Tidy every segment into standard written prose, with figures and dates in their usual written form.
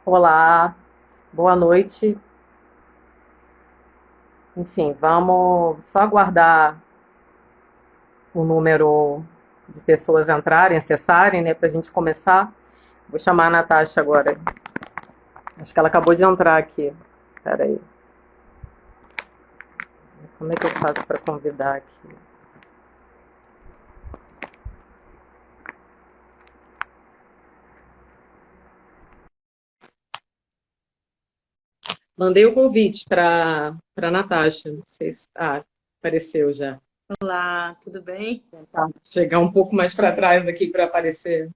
Olá, boa noite. Enfim, vamos só aguardar o número de pessoas entrarem, acessarem, né, para a gente começar. Vou chamar a Natasha agora. Acho que ela acabou de entrar aqui. Espera aí. Como é que eu faço para convidar aqui? Mandei o convite para Natasha. Não sei se apareceu já. Olá, tudo bem? Tá. Chegar um pouco mais para trás aqui para aparecer.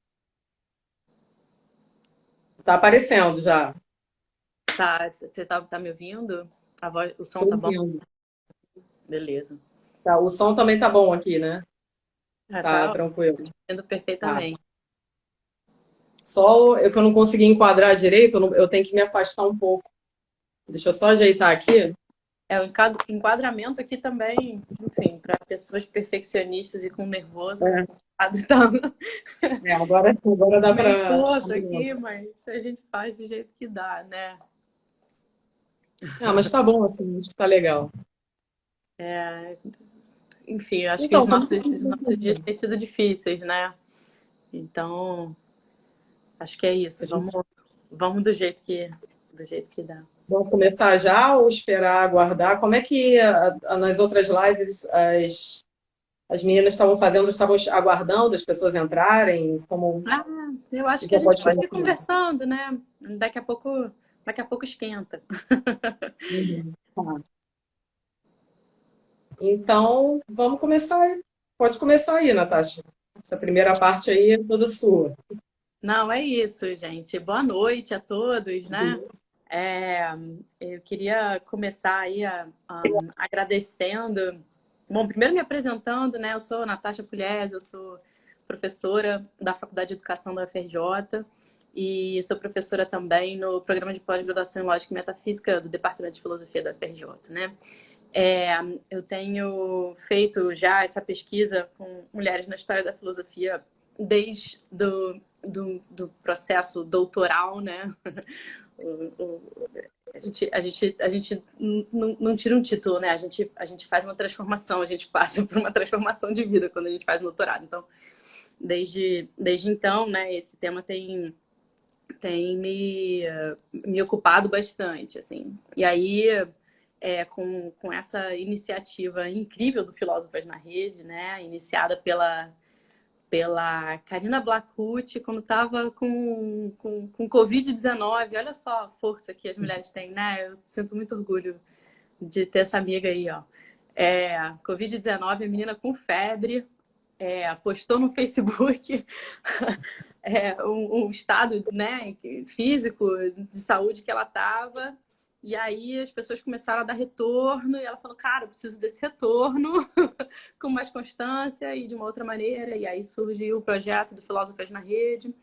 Tá aparecendo já. Você tá me ouvindo? O som Estou tá bom? ouvindo. Beleza. Tá, o som também tá bom aqui, né? Tá Tá tranquilo. ouvindo Tá. perfeitamente. Só eu que eu não consegui enquadrar direito, eu tenho que me afastar um pouco. Deixa eu só ajeitar aqui. O enquadramento aqui também, enfim, para pessoas perfeccionistas e com nervoso, É, complicado, agora dá meio para. torto aqui, mas a gente faz do jeito que dá, né? Ah, mas tá bom assim, acho que tá legal. Enfim, eu acho que Então, como que os você nossos dias fazer? têm sido difíceis, né? Então, acho que é A isso. Vamos, gente vamos do jeito que dá. vamos começar já ou esperar, aguardar? Como é que nas outras lives as meninas estavam fazendo, estavam aguardando as pessoas entrarem? Como Ah, eu acho que a já gente pode pode ir começar? conversando, né? Daqui a pouco esquenta. Uhum. Tá. Então, vamos começar aí. Pode começar aí, Natasha. Essa primeira parte aí é toda sua. Não, é isso, gente. Boa noite a todos, né? É, eu queria começar aí agradecendo. Bom, primeiro me apresentando, né? Eu sou Natasha Pugliese, eu sou professora da Faculdade de Educação da UFRJ e sou professora também no programa de pós-graduação em Lógica e Metafísica do Departamento de Filosofia da UFRJ, né? É, eu tenho feito já essa pesquisa com mulheres na história da filosofia desde do processo doutoral, né? A gente não tira um título, né? A gente faz uma transformação, a gente passa por uma transformação de vida quando a gente faz doutorado. Então, desde então, né, esse tema tem me ocupado bastante, assim. E aí, com essa iniciativa incrível do Filósofas na Rede, né, iniciada pela Karina Blacucci, quando estava com Covid-19. Olha só a força que as mulheres têm, né? Eu sinto muito orgulho de ter essa amiga aí, ó. Covid-19, a menina com febre, postou no Facebook um estado, né, físico de saúde que ela estava. E aí as pessoas começaram a dar retorno e ela falou, cara, eu preciso desse retorno com mais constância e de uma outra maneira. E aí surgiu o projeto do Filósofas na Rede.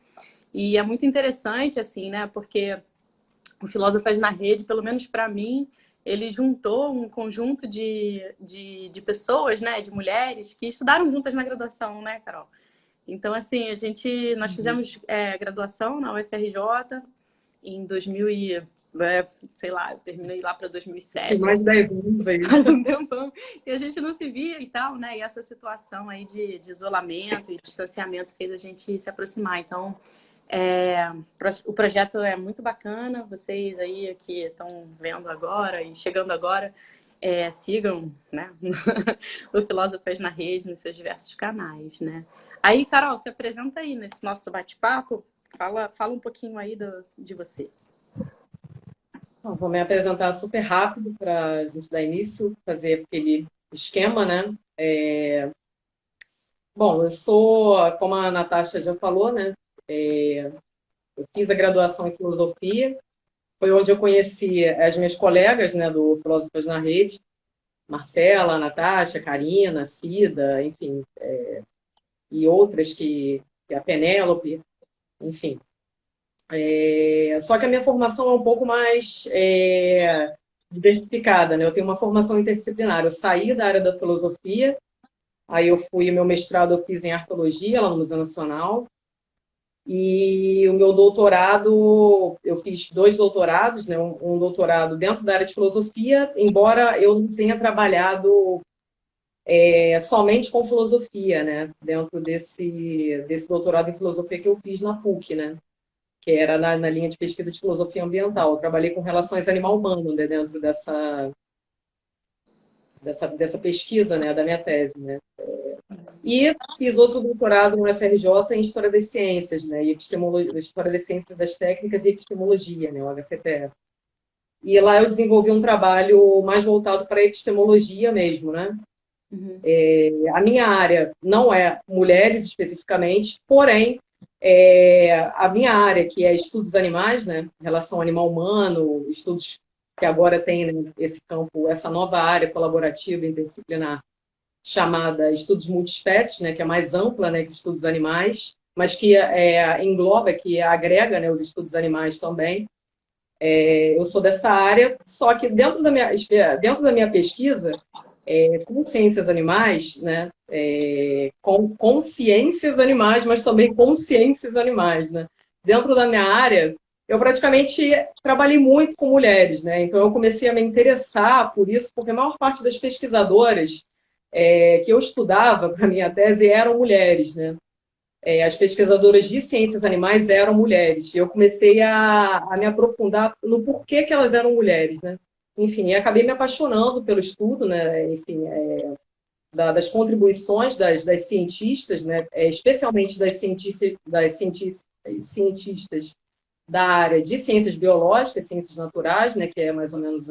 E é muito interessante, assim, né, porque o Filósofas na Rede, pelo menos para mim, ele juntou um conjunto de pessoas, né, de mulheres que estudaram juntas na graduação, né, Carol? Então, assim, nós fizemos graduação na UFRJ em 2000 sei lá, eu terminei lá para Tem 2007, mais de 10 anos aí. faz um tempão, e a gente não se via e tal, né? E essa situação aí de isolamento e distanciamento fez a gente se aproximar. Então, é, o projeto é muito bacana, vocês aí que estão vendo agora e chegando agora, sigam, né, o Filósofas na Rede nos seus diversos canais, né? Aí, Carol, se apresenta aí nesse nosso bate-papo, fala um pouquinho aí de você. Bom, vou me apresentar super rápido para a gente dar início, fazer aquele esquema, né? Bom, eu sou, como a Natasha já falou, né? Eu fiz a graduação em filosofia, foi onde eu conheci as minhas colegas, né, do Filósofos na Rede, Marcela, Natasha, Karina, Cida, enfim, e outras que a Penélope, enfim. Só que a minha formação é um pouco mais diversificada, né? Eu tenho uma formação interdisciplinar. Eu saí da área da filosofia Aí eu fui, meu mestrado eu fiz em arqueologia lá no Museu Nacional. E o meu doutorado, eu fiz 2 doutorados, né? Um doutorado dentro da área de filosofia, embora eu não tenha trabalhado somente com filosofia, né? Dentro desse doutorado em filosofia que eu fiz na PUC, né? Que era na linha de pesquisa de filosofia ambiental. Eu trabalhei com relações animal-humano, né? Dentro dessa pesquisa, né? Da minha tese, né? E fiz outro doutorado no FRJ em História das Ciências, né? E epistemologia, História das Ciências das Técnicas e Epistemologia, né? O HCTF. E lá eu desenvolvi um trabalho mais voltado para a epistemologia mesmo, né? Uhum. A minha área não é mulheres especificamente, porém, a minha área, que é estudos animais, né? Relação animal-humano, estudos que agora tem, né, esse campo, essa nova área colaborativa interdisciplinar, chamada estudos multiespécies, né, que é mais ampla, né, que estudos animais, mas que engloba, que agrega, né, os estudos animais também. Eu sou dessa área, só que dentro da minha pesquisa, com ciências animais, né, com ciências animais, mas também com ciências animais, né, dentro da minha área, eu praticamente trabalhei muito com mulheres, né, então eu comecei a me interessar por isso, porque a maior parte das pesquisadoras que eu estudava para minha tese eram mulheres, né? As pesquisadoras de ciências animais eram mulheres. E eu comecei a me aprofundar no porquê que elas eram mulheres, né? Enfim, e acabei me apaixonando pelo estudo, né? Enfim, das contribuições das cientistas, né? Especialmente cientistas da área de ciências biológicas, ciências naturais, né? Que é mais ou menos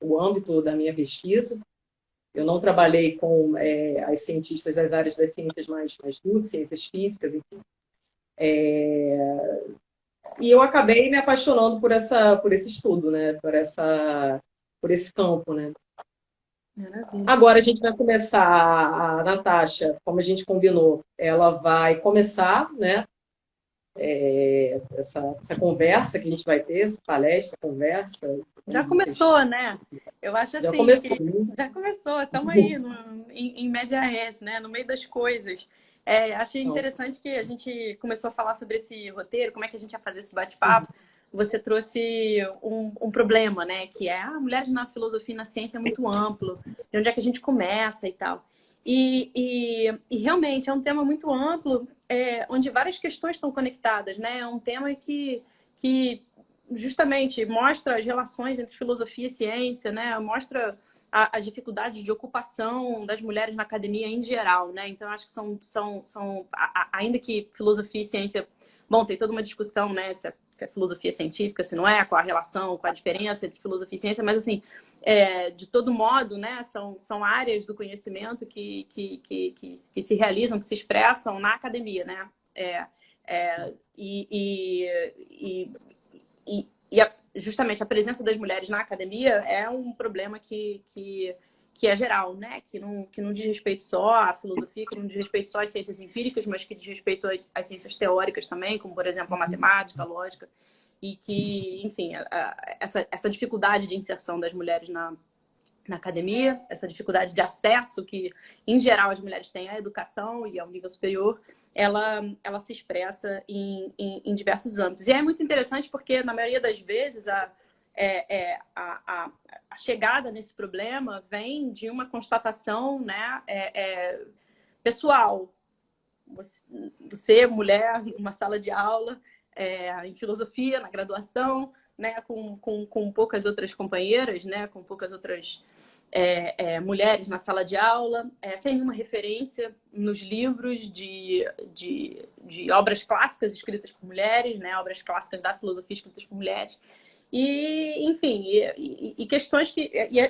o âmbito da minha pesquisa. Eu não trabalhei com as cientistas das áreas das ciências mais duras, ciências físicas, enfim. E eu acabei me apaixonando por esse estudo, né? Por esse campo, né? Maravilha. Agora a gente vai começar, a Natasha, como a gente combinou, ela vai começar, né? Essa conversa que a gente vai ter, essa palestra, conversa, Já como vocês começou, né? Eu acho já assim começou, que né? já começou, estamos aí em média res, né? No meio das coisas. Achei Então, interessante que a gente começou a falar sobre esse roteiro, como é que a gente ia fazer esse bate-papo. Você trouxe um problema, né? Que é mulheres na filosofia e na ciência é muito amplo, de onde é que a gente começa e tal. E realmente é um tema muito amplo, onde várias questões estão conectadas, né? É um tema que justamente mostra as relações entre filosofia e ciência, né? Mostra as dificuldades de ocupação das mulheres na academia em geral, né? Então, acho que ainda que filosofia e ciência, bom, tem toda uma discussão, né? Se é filosofia científica, se não é, qual a relação, qual a diferença entre filosofia e ciência, mas, assim, de todo modo, né? São áreas do conhecimento que se realizam, que se expressam na academia, né? Justamente a presença das mulheres na academia é um problema que é geral, né? Que não diz respeito só à filosofia, que não diz respeito só às ciências empíricas, mas que diz respeito às ciências teóricas também, como, por exemplo, a matemática, a lógica, e que, enfim, essa dificuldade de inserção das mulheres na academia, essa dificuldade de acesso que, em geral, as mulheres têm à educação e ao nível superior, ela se expressa em diversos âmbitos. E é muito interessante porque, na maioria das vezes, a chegada nesse problema vem de uma constatação, né, pessoal. Você, mulher, numa sala de aula, em filosofia, na graduação, né, com poucas outras companheiras, né, com poucas outras mulheres na sala de aula, sem nenhuma referência nos livros de obras clássicas escritas por mulheres, né, obras clássicas da filosofia escritas por mulheres. E, enfim, questões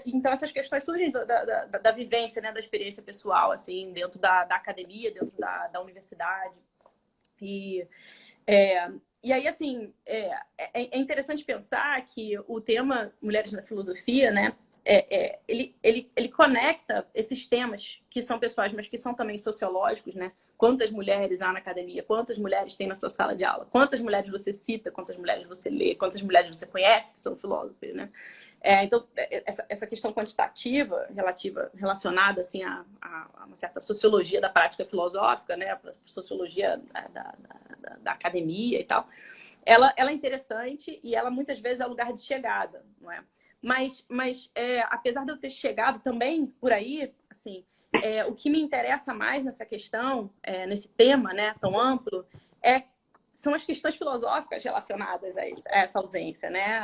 então essas questões surgem da vivência, né, da experiência pessoal, assim, dentro da academia, dentro da universidade. E, e aí, assim, é interessante pensar que o tema Mulheres na Filosofia, né, ele conecta esses temas que são pessoais, mas que são também sociológicos, né? Quantas mulheres há na academia? Quantas mulheres tem na sua sala de aula? Quantas mulheres você cita? Quantas mulheres você lê? Quantas mulheres você conhece que são filósofos, né? Então, essa questão quantitativa relacionada assim, a uma certa sociologia da prática filosófica, né, a sociologia da academia e tal, ela é interessante e ela muitas vezes é o lugar de chegada, não é? Mas apesar de eu ter chegado também por aí, assim, o que me interessa mais nessa questão, nesse tema, né, tão amplo, são as questões filosóficas relacionadas a essa ausência, né,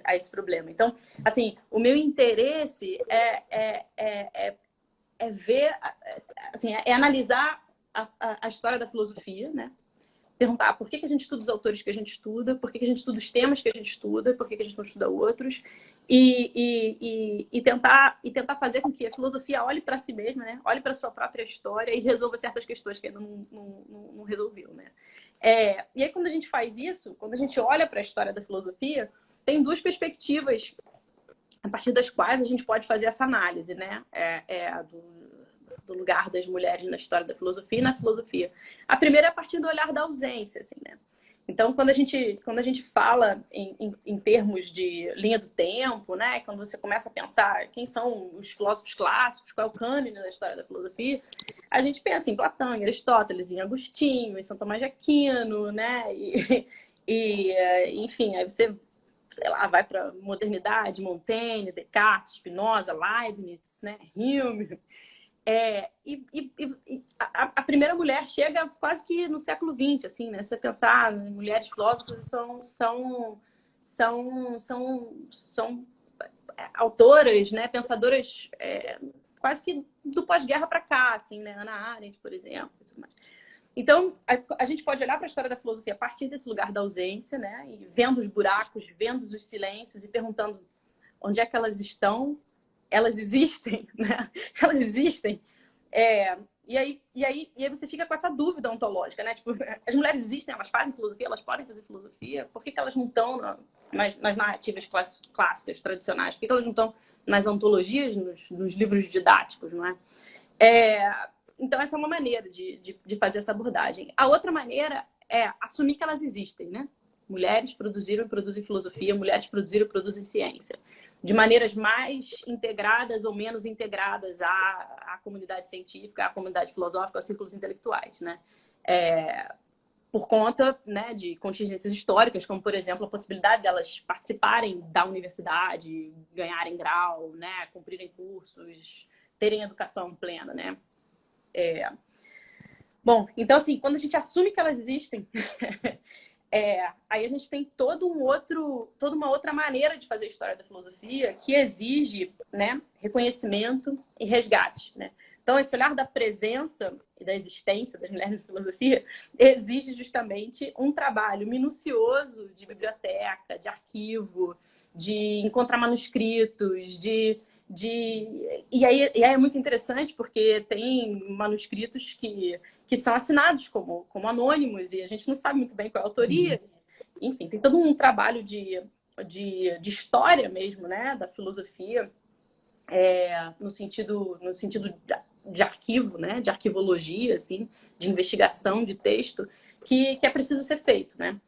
a esse problema. Então, assim, o meu interesse é ver, assim, é analisar a história da filosofia, né? Perguntar por que a gente estuda os autores que a gente estuda, por que a gente estuda os temas que a gente estuda, por que a gente não estuda outros, e tentar fazer com que a filosofia olhe para si mesma, né? Olhe para a sua própria história e resolva certas questões que ainda não resolveu, né? E aí, quando a gente faz isso, quando a gente olha para a história da filosofia, tem duas perspectivas a partir das quais a gente pode fazer essa análise, né? Do lugar das mulheres na história da filosofia e na filosofia. A primeira é a partir do olhar da ausência, assim, né? Então, quando a gente fala em termos de linha do tempo, né? Quando você começa a pensar quem são os filósofos clássicos, qual é o cânone da história da filosofia, a gente pensa em Platão, em Aristóteles, em Agostinho, em São Tomás de Aquino, né? Enfim, aí você, sei lá, vai para modernidade, Montaigne, Descartes, Spinoza, Leibniz, né? Hume. A primeira mulher chega quase que no século XX, assim, né? Se você pensar, mulheres filósofas são autoras, né? Pensadoras quase que do pós-guerra para cá, assim, né? Hannah Arendt, por exemplo, e tudo mais. Então, a gente pode olhar para a história da filosofia a partir desse lugar da ausência, né? E vendo os buracos, vendo os silêncios e perguntando onde é que elas estão. Elas existem, né? Elas existem. E aí você fica com essa dúvida ontológica, né? Tipo, as mulheres existem, elas fazem filosofia, elas podem fazer filosofia. Por que elas não estão nas narrativas clássicas, tradicionais? Por que elas não estão nas antologias, nos livros didáticos, não é? Então, essa é uma maneira de fazer essa abordagem. A outra maneira é assumir que elas existem, né? Mulheres produziram e produzem filosofia, mulheres produziram e produzem ciência. De maneiras mais integradas ou menos integradas à comunidade científica, à comunidade filosófica, aos círculos intelectuais, né? Por conta, né, de contingências históricas, como, por exemplo, a possibilidade delas participarem da universidade, ganharem grau, né, cumprirem cursos, terem educação plena, né? Bom, então, assim, quando a gente assume que elas existem, aí a gente tem toda uma outra maneira de fazer a história da filosofia que exige, né, reconhecimento e resgate, né? Então, esse olhar da presença e da existência das mulheres na filosofia exige justamente um trabalho minucioso de biblioteca, de arquivo, de encontrar manuscritos, e aí é muito interessante porque tem manuscritos que são assinados como anônimos e a gente não sabe muito bem qual é a autoria. Enfim, tem todo um trabalho de história mesmo, né, da filosofia, no sentido de arquivo, né, de arquivologia, assim, de investigação de texto, que é preciso ser feito, né?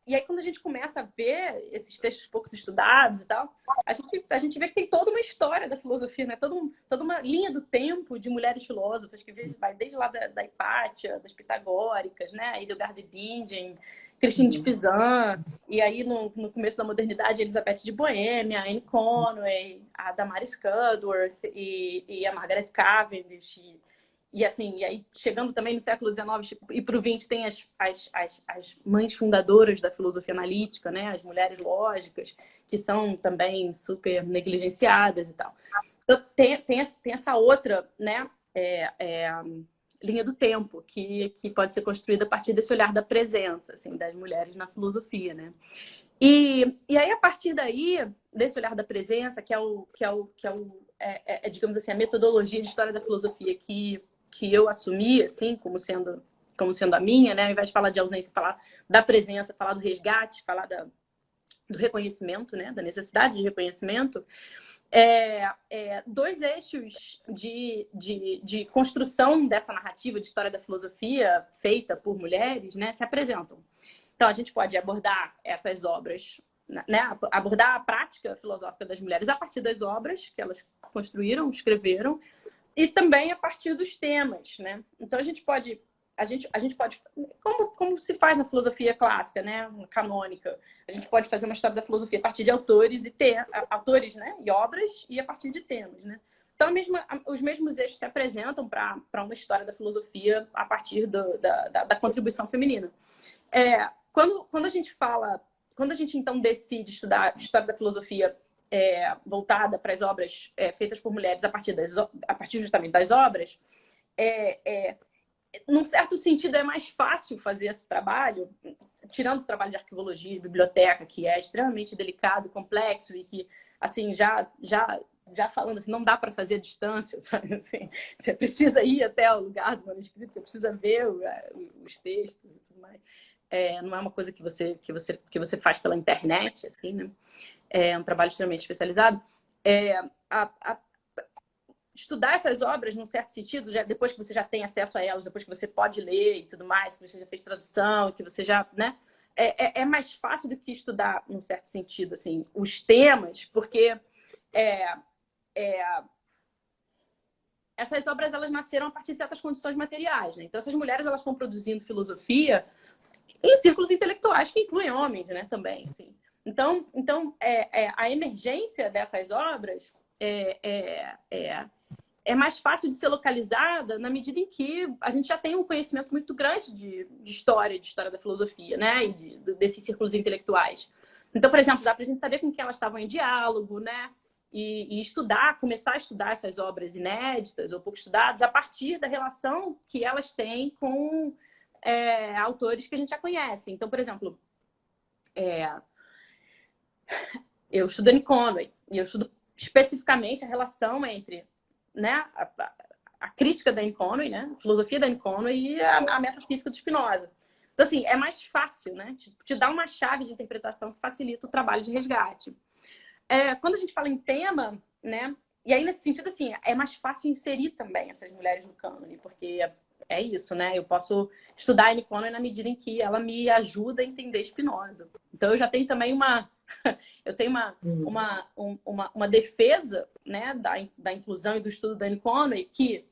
E aí, quando a gente começa a ver esses textos poucos estudados e tal, a gente vê que tem toda uma história da filosofia, né? Toda uma linha do tempo de mulheres filósofas que vai desde lá da Hipátia, das pitagóricas, né? Hildegard de Bingen, Christine de Pizan, e aí no começo da modernidade, Elizabeth de Boêmia, Anne Conway, a Damaris Cudworth e a Margaret Cavendish. E assim, e aí chegando também no século XIX e para o XX tem as mães fundadoras da filosofia analítica, né? As mulheres lógicas, que são também super negligenciadas e tal. Então, tem essa outra, né, linha do tempo que pode ser construída a partir desse olhar da presença, assim, das mulheres na filosofia, né? E aí, a partir daí, desse olhar da presença, digamos assim, a metodologia de história da filosofia que eu assumi, assim, como sendo a minha, né? Ao invés de falar de ausência, falar da presença, falar do resgate, falar do reconhecimento, né? Da necessidade de reconhecimento. Dois eixos de construção dessa narrativa de história da filosofia feita por mulheres, né? Se apresentam. Então, a gente pode abordar essas obras né, abordar a prática filosófica das mulheres a partir das obras que elas construíram, escreveram, e também a partir dos temas, né? Então a gente pode como se faz na filosofia clássica, né, canônica, a gente pode fazer uma história da filosofia a partir de autores autores, né, e obras, e a partir de temas, né? Então os mesmos eixos se apresentam para uma história da filosofia a partir da contribuição feminina. Quando a gente então decide estudar história da filosofia voltada para as obras feitas por mulheres a partir justamente das obras, num certo sentido, é mais fácil fazer esse trabalho, tirando o trabalho de arquivologia e biblioteca, que é extremamente delicado, complexo e que, assim, já falando assim, não dá para fazer à distância, sabe? Assim, você precisa ir até o lugar do manuscrito, você precisa ver os textos e tudo mais. Não é uma coisa que você faz pela internet, assim, né? É um trabalho extremamente especializado. Estudar essas obras, num certo sentido, depois que você já tem acesso a elas, depois que você pode ler e tudo mais, que você já fez tradução, que você já, né? É mais fácil do que estudar, num certo sentido, assim, os temas, porque essas obras, elas nasceram a partir de certas condições materiais, né? Então, essas mulheres, elas estão produzindo filosofia em círculos intelectuais que incluem homens, né, também, assim. Então a emergência dessas obras é mais fácil de ser localizada na medida em que a gente já tem um conhecimento muito grande de história da filosofia, né? E desses círculos intelectuais. Então, por exemplo, dá para a gente saber com quem elas estavam em diálogo, né? E começar a estudar essas obras inéditas ou pouco estudadas a partir da relação que elas têm com autores que a gente já conhece. Então, por exemplo, eu estudo Annie Conway e eu estudo especificamente a relação entre, né, a crítica da Annie Conway, né, a filosofia da Annie Conway e a metafísica do Spinoza. Então, assim, é mais fácil, né, te dá uma chave de interpretação que facilita o trabalho de resgate. Quando a gente fala em tema, né, e aí nesse sentido, assim, é mais fácil inserir também essas mulheres no cânone, porque é isso, né, eu posso estudar a Annie Conway na medida em que ela me ajuda a entender Spinoza. Então, eu já tenho também eu tenho uma defesa, né, da inclusão e do estudo da Annie Conway que,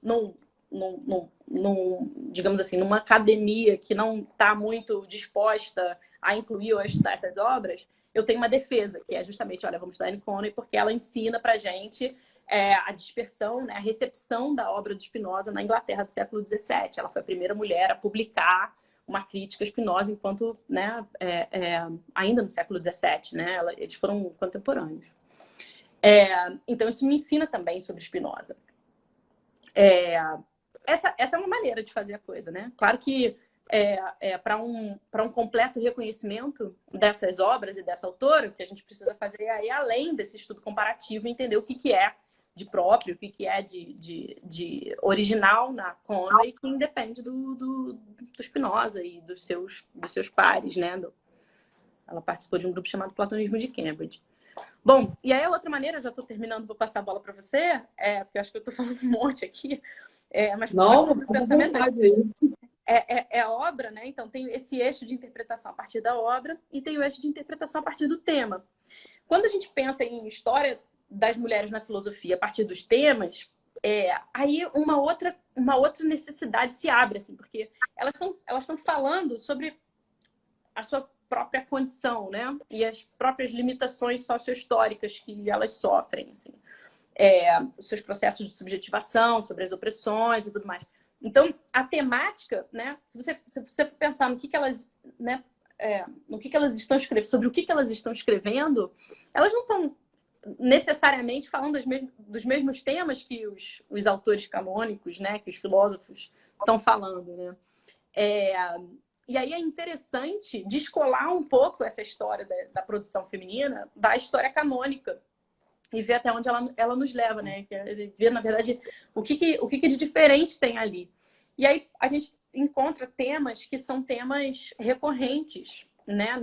digamos assim, numa academia que não está muito disposta a incluir ou a estudar essas obras, eu tenho uma defesa, que é justamente, olha, vamos estudar a Annie Conway porque ela ensina para a gente a dispersão, né, a recepção da obra de Spinoza na Inglaterra do século XVII. Ela foi a primeira mulher a publicar uma crítica a Spinoza enquanto, né, ainda no século XVII, né, eles foram contemporâneos. Então, isso me ensina também sobre Spinoza. Essa é uma maneira de fazer a coisa, né? Claro que para um completo reconhecimento dessas obras e dessa autora, o que a gente precisa fazer é ir além desse estudo comparativo e entender o que é de próprio, o que é de original na Conway, que independe do Spinoza e dos seus pares, né? Ela participou de um grupo chamado Platonismo de Cambridge. Bom, e aí a outra maneira, já estou terminando, vou passar a bola para você, porque eu acho que eu estou falando um monte aqui, mas não, o pensamento a obra, né? Então tem esse eixo de interpretação a partir da obra e tem o eixo de interpretação a partir do tema. Quando a gente pensa em história das mulheres na filosofia a partir dos temas, aí uma outra necessidade se abre, assim, porque elas estão falando sobre a sua própria condição, né? E as próprias limitações sociohistóricas que elas sofrem, assim. Os seus processos de subjetivação, sobre as opressões e tudo mais. Então, a temática, né? Se você pensar no que elas, né? No que elas estão escrevendo, sobre o que elas estão escrevendo, elas não estão necessariamente falando dos mesmos temas que os autores canônicos, né? Que os filósofos estão falando, né? E aí é interessante descolar um pouco essa história da produção feminina da história canônica e ver até onde ela nos leva, né? Ver, na verdade, o que de diferente tem ali. E aí a gente encontra temas que são temas recorrentes, né?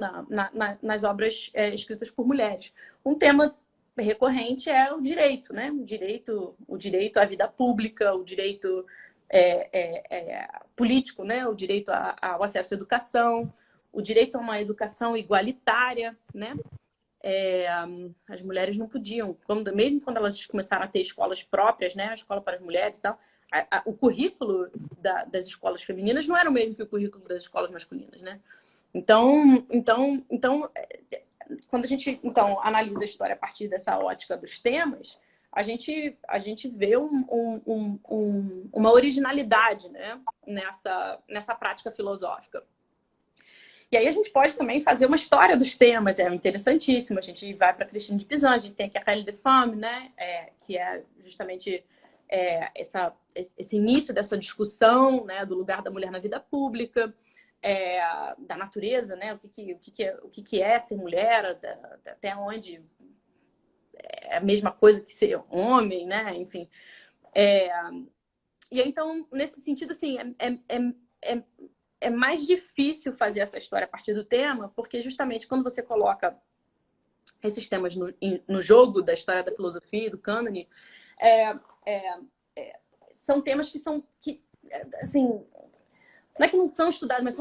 Nas obras escritas por mulheres. Um tema recorrente é o direito, né? O direito à vida pública, o direito político, né? O direito ao acesso à educação, o direito a uma educação igualitária, né? as mulheres não podiam, mesmo quando elas começaram a ter escolas próprias, né, a escola para as mulheres e tal, o currículo das escolas femininas não era o mesmo que o currículo das escolas masculinas, né? Então, quando a gente analisa a história a partir dessa ótica dos temas, a gente vê uma originalidade, né, nessa prática filosófica. E aí a gente pode também fazer uma história dos temas, é interessantíssimo. A gente vai para Christine de Pizan, a gente tem aqui a Kelly Defame, né, que é justamente esse início dessa discussão, né, do lugar da mulher na vida pública, da natureza, né, o que é ser mulher, até onde é a mesma coisa que ser homem, né, enfim. E aí, então, nesse sentido, assim, é mais difícil fazer essa história a partir do tema, porque justamente quando você coloca esses temas no jogo da história da filosofia, do cânone, são temas que assim, não é que não são estudados, mas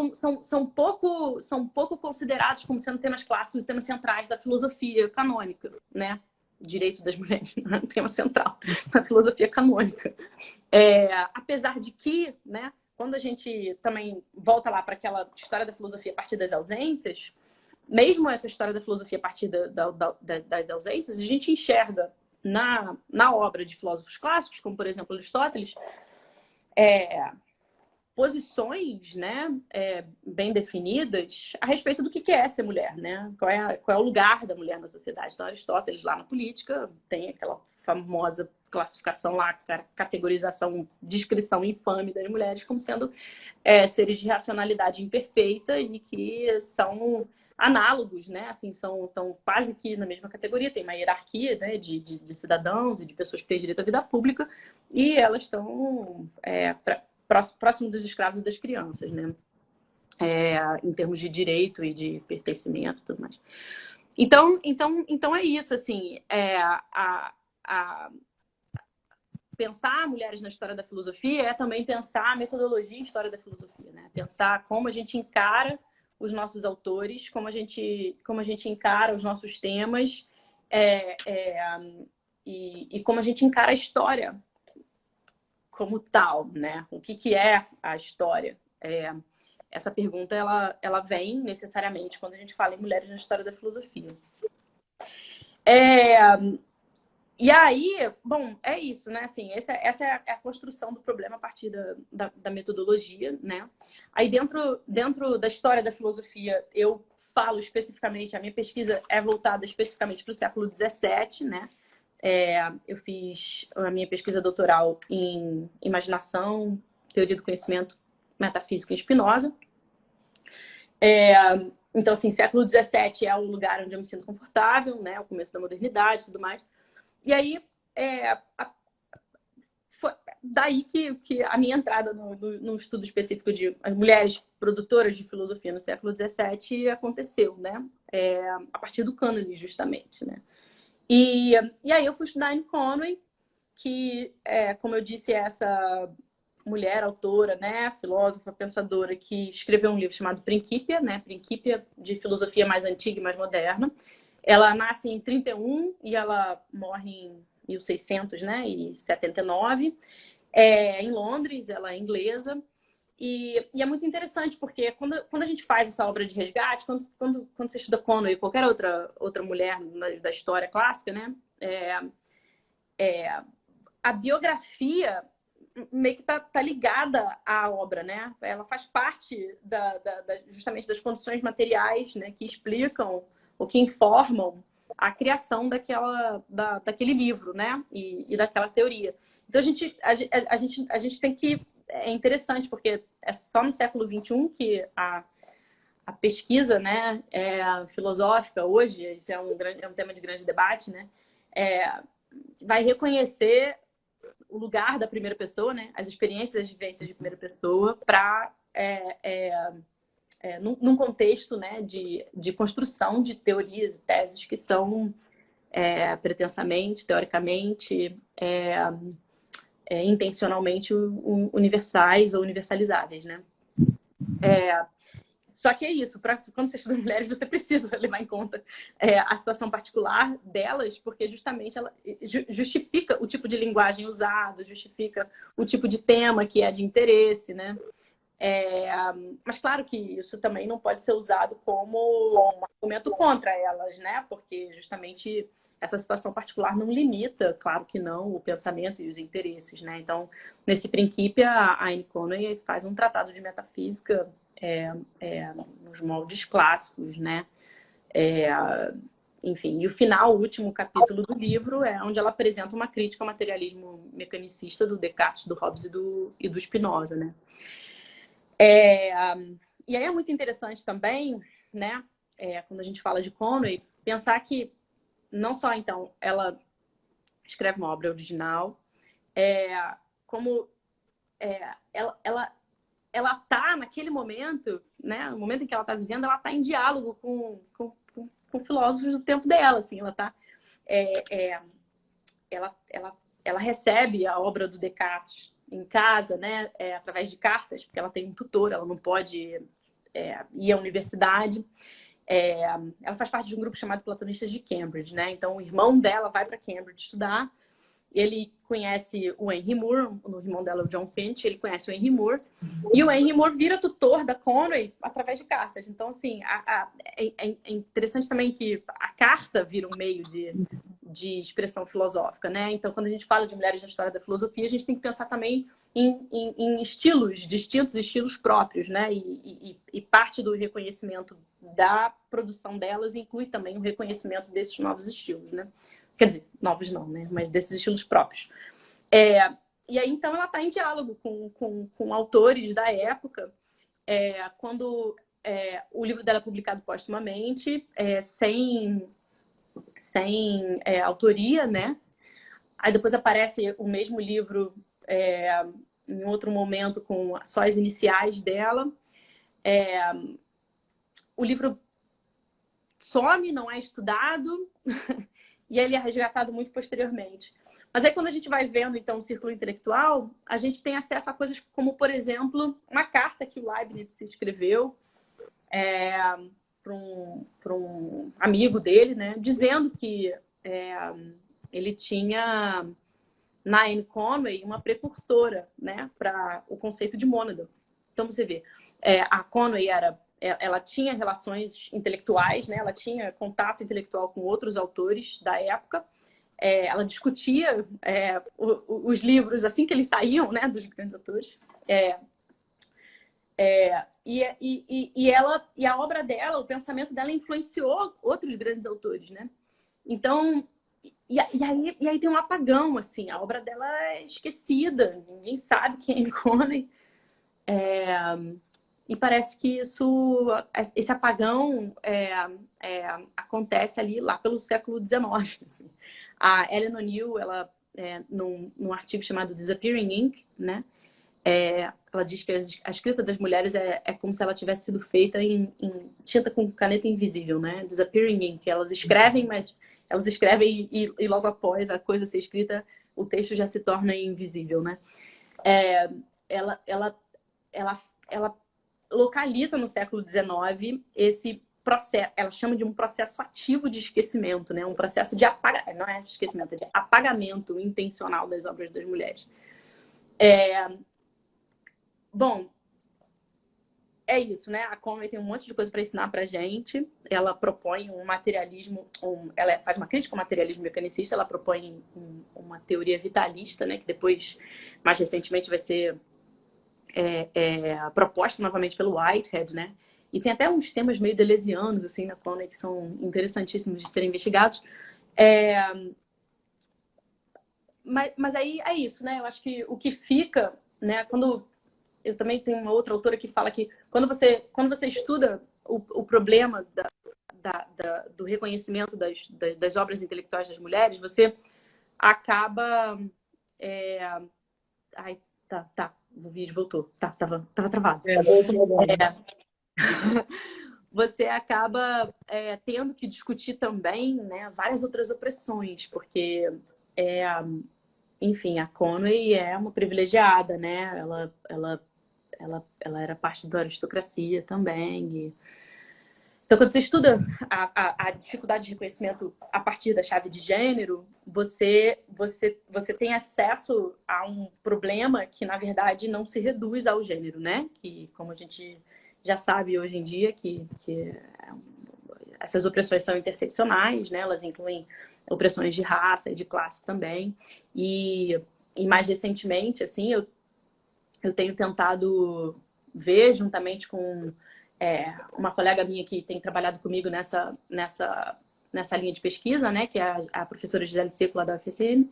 são pouco considerados como sendo temas clássicos e temas centrais da filosofia canônica, né? Direito das mulheres, não é um tema central da filosofia canônica. Apesar de que, né, quando a gente também volta lá para aquela história da filosofia a partir das ausências, mesmo essa história da filosofia a partir das ausências, a gente enxerga na obra de filósofos clássicos, como por exemplo Aristóteles, posições, né, bem definidas a respeito do que é ser mulher, né? Qual é o lugar da mulher na sociedade. Então, Aristóteles, lá na política, tem aquela famosa classificação lá, categorização, descrição infame das mulheres como sendo seres de racionalidade imperfeita e que são análogos, né? Assim, estão quase que na mesma categoria, tem uma hierarquia, né, de cidadãos e de pessoas que têm direito à vida pública, e elas estão próximo dos escravos e das crianças, né? Em termos de direito e de pertencimento e tudo mais. Então é isso, assim, pensar mulheres na história da filosofia é também pensar a metodologia em história da filosofia, né? Pensar como a gente encara os nossos autores, como a gente encara os nossos temas e como a gente encara a história como tal, né? O que é a história? Essa pergunta ela vem necessariamente quando a gente fala em mulheres na história da filosofia. E aí, bom, é isso, né? Assim, essa é a construção do problema a partir da metodologia, né? Aí dentro da história da filosofia, eu falo especificamente, a minha pesquisa é voltada especificamente para o século XVII, né? Eu fiz a minha pesquisa doutoral em imaginação, teoria do conhecimento, metafísica e Spinoza. Então, assim, século XVII é o lugar onde eu me sinto confortável, né? O começo da modernidade e tudo mais. E aí, foi daí que a minha entrada no estudo específico de as mulheres produtoras de filosofia no século XVII aconteceu, né? A partir do cânone, justamente, né? E aí eu fui estudar em Conway, que, como eu disse, é essa mulher autora, né, filósofa, pensadora, que escreveu um livro chamado Principia, né, Principia de filosofia mais antiga e mais moderna. Ela nasce em 31 e ela morre em 1600, né, e 79. Em Londres, ela é inglesa. E é muito interessante, porque quando a gente faz essa obra de resgate, quando você estuda Conway ou qualquer outra mulher da história clássica, né, a biografia meio que tá ligada à obra, né? Ela faz parte justamente das condições materiais, né, que explicam ou que informam a criação daquele livro, né? E daquela teoria. Então a gente tem que... É interessante, porque é só no século XXI que a pesquisa, né, filosófica hoje, isso é um tema de grande debate, né? Vai reconhecer o lugar da primeira pessoa, né? As experiências, as vivências de primeira pessoa para num contexto, né, de construção de teorias e teses que são pretensamente, teoricamente, intencionalmente universais ou universalizáveis, né? Só que é isso, quando você estuda mulheres, você precisa levar em conta a situação particular delas, porque justamente ela justifica o tipo de linguagem usado, justifica o tipo de tema que é de interesse, né? Mas claro que isso também não pode ser usado como um argumento contra elas, né? Porque justamente essa situação particular não limita, claro que não, o pensamento e os interesses, né? Então, nesse princípio, a Anne Conway faz um tratado de metafísica nos moldes clássicos, né? Enfim, e o final, o último capítulo do livro é onde ela apresenta uma crítica ao materialismo mecanicista do Descartes, do Hobbes e do Spinoza, né? E aí é muito interessante também, né? Quando a gente fala de Conway, pensar que não só, então, ela escreve uma obra original, como ela tá naquele momento, né? No momento em que ela está vivendo, ela está em diálogo com filósofos do tempo dela, assim, ela tá ela recebe a obra do Descartes em casa, né? Através de cartas, porque ela tem um tutor, ela não pode ir à universidade. Ela faz parte de um grupo chamado Platonistas de Cambridge, né? Então o irmão dela vai para Cambridge estudar. Ele conhece o Henry Moore, o irmão dela, o John Finch, ele conhece o Henry Moore, e o Henry Moore vira tutor da Conway através de cartas. Então, assim, é interessante também que a carta vira um meio de expressão filosófica, né? Então, quando a gente fala de mulheres na história da filosofia, a gente tem que pensar também em estilos, distintos estilos próprios, né? E parte do reconhecimento da produção delas inclui também o reconhecimento desses novos estilos, né? Quer dizer, novos não, né? Mas desses estilos próprios. E aí, então, ela está em diálogo com autores da época. Quando o livro dela é publicado póstumamente, sem autoria, né? Aí depois aparece o mesmo livro em outro momento com só as iniciais dela. O livro some, não é estudado, e ele é resgatado muito posteriormente. Mas aí quando a gente vai vendo, então, o círculo intelectual, a gente tem acesso a coisas como, por exemplo, uma carta que o Leibniz escreveu para um amigo dele, né, dizendo que ele tinha na Anne Conway uma precursora, né, para o conceito de mônada. Então você vê, a Conway ela tinha relações intelectuais, né, ela tinha contato intelectual com outros autores da época, ela discutia os livros assim que eles saíam, né, dos grandes autores. E a obra dela, o pensamento dela influenciou outros grandes autores, né? Então, e aí tem um apagão, assim, a obra dela é esquecida, ninguém sabe quem é Conway. E parece que esse apagão acontece ali lá pelo século XIX. Assim. A Ellen O'Neill, ela, num artigo chamado Disappearing Ink, né? Ela diz que a escrita das mulheres é como se ela tivesse sido feita em tinta com caneta invisível, né? Disappearing Ink. Elas escrevem, mas elas escrevem e logo após a coisa ser escrita, o texto já se torna invisível, né? Ela localiza no século XIX esse processo, ela chama de um processo ativo de esquecimento, né? Um processo de apagamento, não é de esquecimento, é de apagamento intencional das obras das mulheres. Bom, é isso, né? A Conway tem um monte de coisa para ensinar pra gente. Ela propõe um materialismo, ela faz uma crítica ao materialismo mecanicista, ela propõe uma teoria vitalista, né? Que depois, mais recentemente, vai ser proposta novamente pelo Whitehead, né? E tem até uns temas meio deleuzianos, assim, na Conway, que são interessantíssimos de serem investigados. Mas aí é isso, né? Eu acho que o que fica, né? Eu também tenho uma outra autora que fala que quando você estuda o problema do reconhecimento das obras intelectuais das mulheres, você acaba... Ai, tá. O vídeo voltou. Tava travado. Você acaba tendo que discutir também, né, várias outras opressões, porque, enfim, a Conway é uma privilegiada, né? Ela ela era parte da aristocracia também. Então, quando você estuda a dificuldade de reconhecimento a partir da chave de gênero, você tem acesso a um problema que, na verdade, não se reduz ao gênero, né? Que, como a gente já sabe hoje em dia, que essas opressões são interseccionais, né? Elas incluem opressões de raça e de classe também. E mais recentemente, assim, eu tenho tentado ver, juntamente com uma colega minha que tem trabalhado comigo nessa linha de pesquisa, né, que é a professora Gisele Seco, lá da UFSM,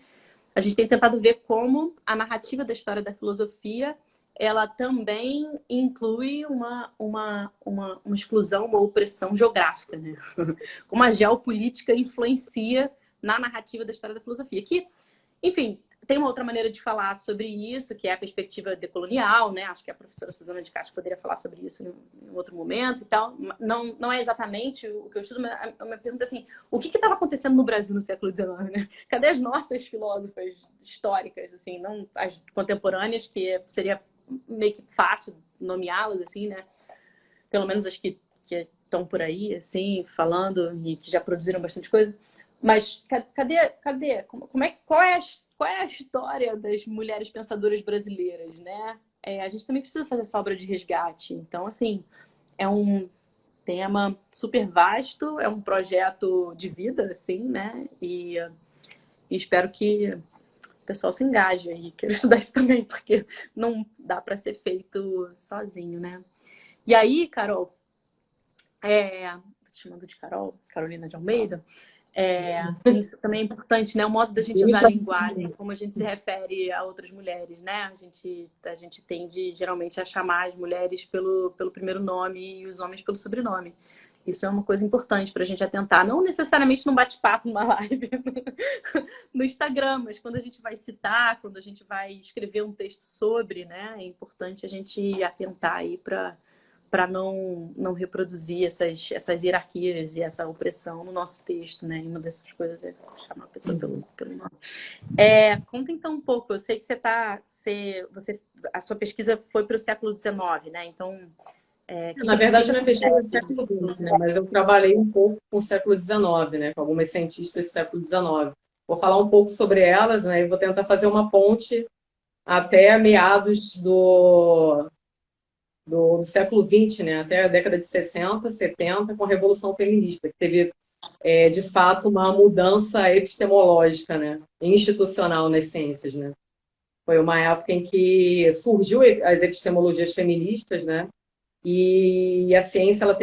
a gente tem tentado ver como a narrativa da história da filosofia ela também inclui uma exclusão, uma opressão geográfica, né? Como a geopolítica influencia na narrativa da história da filosofia. Que, enfim, tem uma outra maneira de falar sobre isso, que é a perspectiva decolonial, né? Acho que a professora Suzana de Castro poderia falar sobre isso em outro momento e tal. Não é exatamente o que eu estudo, mas a minha pergunta é assim, o que estava acontecendo no Brasil no século XIX, né? Cadê as nossas filósofas históricas, assim, não as contemporâneas, que seria meio que fácil nomeá-las, assim, né? Pelo menos as que estão por aí, assim, falando e que já produziram bastante coisa. Mas cadê? Qual é a história das mulheres pensadoras brasileiras, né? A gente também precisa fazer essa obra de resgate. Então, assim, é um tema super vasto, é um projeto de vida, assim, né? E espero que o pessoal se engaje aí, quero estudar isso também, porque não dá para ser feito sozinho, né? E aí, Carol, tô te chamando de Carolina de Almeida, isso também é importante, né? O modo da gente usar a linguagem, como a gente se refere a outras mulheres, né? A gente tende geralmente a chamar as mulheres pelo primeiro nome e os homens pelo sobrenome. Isso é uma coisa importante para a gente atentar. Não necessariamente num bate-papo, numa live no Instagram, mas quando a gente vai citar, quando a gente vai escrever um texto sobre, né? É importante a gente atentar aí para não reproduzir essas hierarquias e essa opressão no nosso texto, né? E uma dessas coisas é chamar a pessoa pelo nome. Conta então um pouco. Eu sei que a sua pesquisa foi para o século XIX, né? Então, na verdade, minha pesquisa é do século XX, né? Mas eu trabalhei um pouco com o século XIX, né? Com algumas cientistas do século XIX. Vou falar um pouco sobre elas, né? E vou tentar fazer uma ponte até meados do século XX, né? Até a década de 60, 70, com a Revolução Feminista, que teve, de fato, uma mudança epistemológica, né? Institucional nas ciências, né? Foi uma época em que surgiu as epistemologias feministas, né? E a ciência ela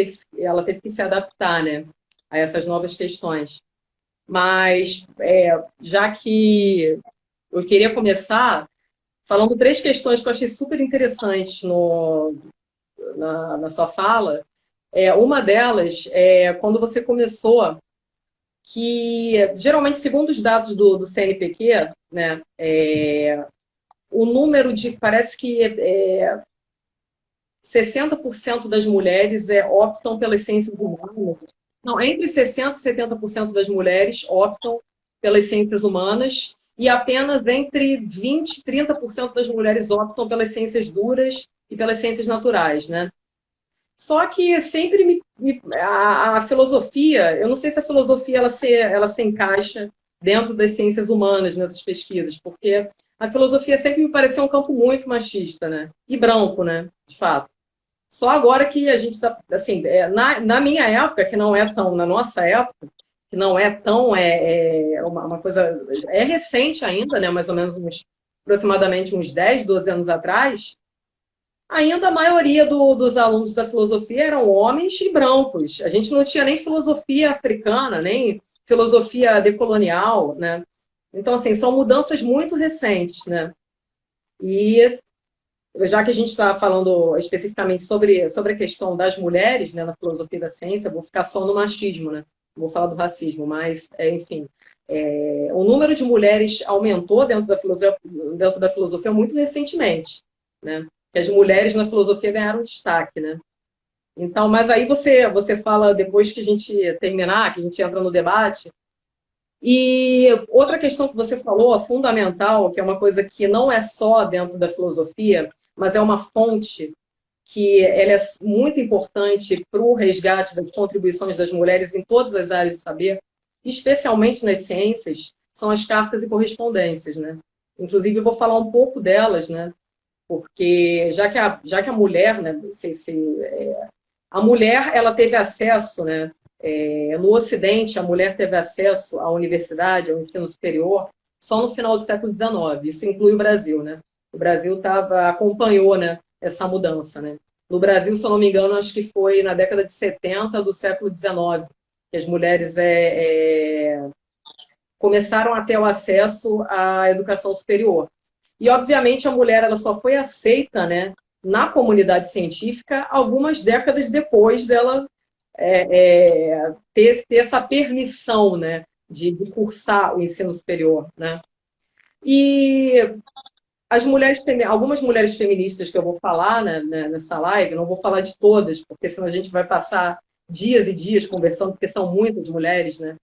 teve que se adaptar, né? A essas novas questões. Mas, já que eu queria começar falando 3 questões que eu achei super interessantes na sua fala. Uma delas é quando você começou que, geralmente, segundo os dados do CNPq, né, o número parece que 60% das mulheres optam pelas ciências humanas. Não, entre 60% e 70% das mulheres optam pelas ciências humanas e apenas entre 20% e 30% das mulheres optam pelas ciências duras e pelas ciências naturais, né? Só que sempre a filosofia, eu não sei se a filosofia ela se encaixa dentro das ciências humanas nessas pesquisas, porque a filosofia sempre me pareceu um campo muito machista, né? E branco, né? De fato. Só agora que a gente está, assim, na minha época, que não é tão, na nossa época, que não é tão, uma coisa, recente ainda, né? Mais ou menos aproximadamente uns 10, 12 anos atrás, ainda a maioria dos alunos da filosofia eram homens e brancos. A gente não tinha nem filosofia africana, nem filosofia decolonial, né? Então, assim, são mudanças muito recentes, né? E já que a gente está falando especificamente sobre a questão das mulheres, né, na filosofia da ciência, vou ficar só no machismo, né? Vou falar do racismo, mas, enfim, o número de mulheres aumentou dentro da filosofia muito recentemente, né? Que as mulheres na filosofia ganharam destaque, né? Então, mas aí você fala, depois que a gente terminar, que a gente entra no debate. E outra questão que você falou, fundamental, que é uma coisa que não é só dentro da filosofia, mas é uma fonte que ela é muito importante para o resgate das contribuições das mulheres em todas as áreas de saber, especialmente nas ciências, são as cartas e correspondências, né? Inclusive, eu vou falar um pouco delas, né? Porque já que a mulher, né, a mulher ela teve acesso, né, no Ocidente, a mulher teve acesso à universidade, ao ensino superior, só no final do século XIX. Isso inclui o Brasil, né? O Brasil acompanhou, né, essa mudança, né? No Brasil, se eu não me engano, acho que foi na década de 70 do século XIX que as mulheres começaram a ter o acesso à educação superior. E, obviamente, a mulher ela só foi aceita, né, na comunidade científica algumas décadas depois dela ter essa permissão, né, de cursar o ensino superior, né? E algumas mulheres feministas que eu vou falar, né, nessa live, não vou falar de todas, porque senão a gente vai passar dias e dias conversando, porque são muitas mulheres, né?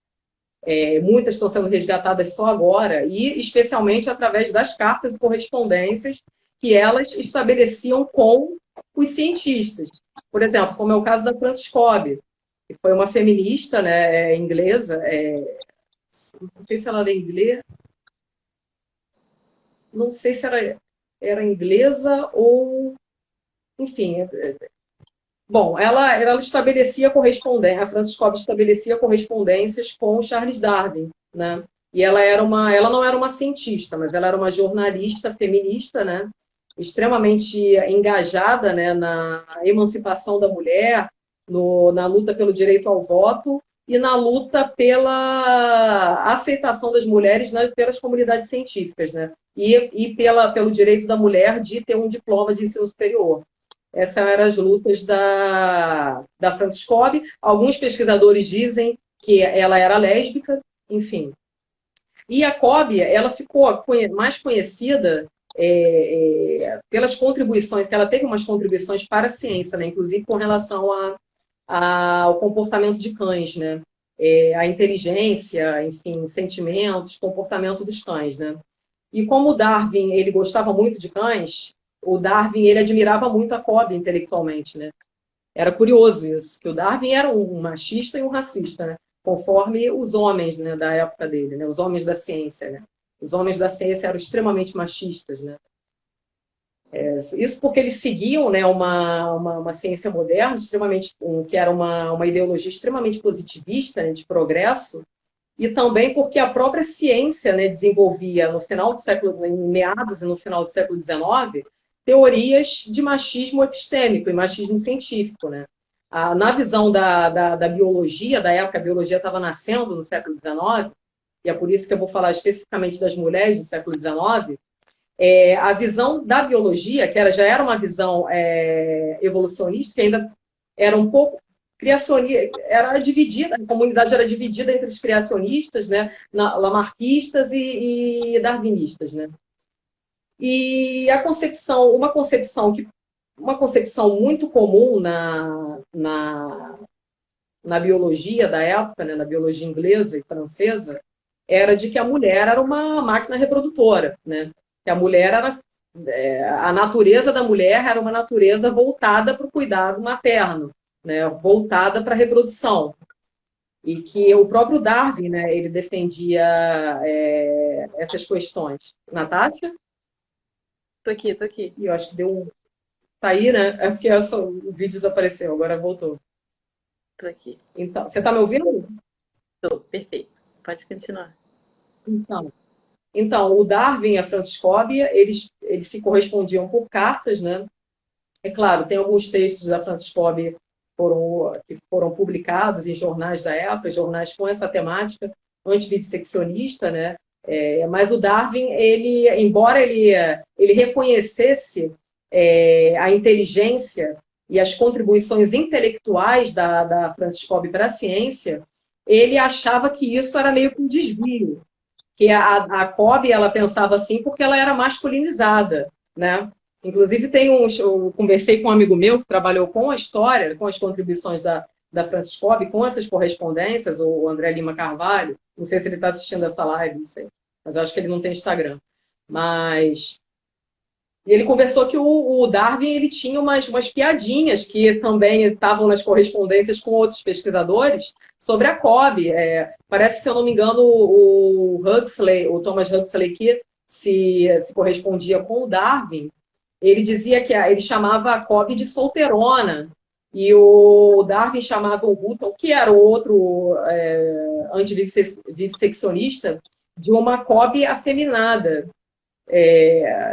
Muitas estão sendo resgatadas só agora, e especialmente através das cartas e correspondências que elas estabeleciam com os cientistas. Por exemplo, como é o caso da Frances Cobbe, que foi uma feminista, né, inglesa, não sei se ela era inglesa, não sei se era inglesa ou, enfim. Bom, ela estabelecia correspondência, a Frances Cobbe estabelecia correspondências com Charles Darwin, né? E ela não era uma cientista, mas ela era uma jornalista feminista, né? Extremamente engajada, né, na emancipação da mulher, na luta pelo direito ao voto e na luta pela aceitação das mulheres, né, pelas comunidades científicas, né? E pelo direito da mulher de ter um diploma de ensino superior. Essas eram as lutas da Frances Cobbe. Alguns pesquisadores dizem que ela era lésbica, enfim. E a Cobbe, ela ficou mais conhecida pelas contribuições, que ela teve umas contribuições para a ciência, né? Inclusive com relação ao comportamento de cães, né? A inteligência, enfim, sentimentos, comportamento dos cães, né? E como o Darwin ele gostava muito de cães, o Darwin ele admirava muito a Cobbe intelectualmente, né? Era curioso isso, que o Darwin era um machista e um racista, né? Conforme os homens, né, da época dele, né? Os homens da ciência, né? Os homens da ciência eram extremamente machistas, né? Isso porque eles seguiam, né, uma ciência moderna, que era uma ideologia extremamente positivista, né, de progresso, e também porque a própria ciência, né, desenvolvia em meados e no final do século XIX, teorias de machismo epistêmico e machismo científico, né? Na visão da biologia, da época, a biologia estava nascendo no século XIX, e é por isso que eu vou falar especificamente das mulheres do século XIX. A visão da biologia, já era uma visão evolucionista, que ainda era um pouco criacionista, era dividida, a comunidade era dividida entre os criacionistas, né, lamarquistas e darwinistas, né? E uma concepção muito comum na biologia da época, né, na biologia inglesa e francesa, era de que a mulher era uma máquina reprodutora, né? Que a mulher a natureza da mulher era uma natureza voltada para o cuidado materno, né? Voltada para a reprodução. E que o próprio Darwin, né, ele defendia essas questões. Natácia? Tô aqui, tô aqui. E eu acho que deu um. Tá aí, né? É porque o vídeo desapareceu, agora voltou. Tô aqui. Então, você está me ouvindo? Tô, perfeito. Pode continuar. Então, o Darwin e a Frances Cobbe, eles se correspondiam por cartas, né? É claro, tem alguns textos da Frances Cobbe que foram publicados em jornais da época, jornais com essa temática antivivisseccionista, né? Mas o Darwin, embora ele reconhecesse a inteligência e as contribuições intelectuais da Frances Cobbe para a ciência, ele achava que isso era meio que um desvio, que a Cobbe, ela pensava assim porque ela era masculinizada, né? Inclusive, eu conversei com um amigo meu que trabalhou com a história, com as contribuições da Frances Cobbe, com essas correspondências, o André Lima Carvalho. Não sei se ele está assistindo essa live, não sei. Mas eu acho que ele não tem Instagram. Mas E ele conversou que o Darwin ele tinha umas piadinhas que também estavam nas correspondências com outros pesquisadores sobre a COB. Parece, se eu não me engano, o Huxley, o Thomas Huxley, que se correspondia com o Darwin, ele dizia que ele chamava a COB de solteirona. E o Darwin chamava o Hutton, que era o outro antivivisseccionista, de uma COB afeminada.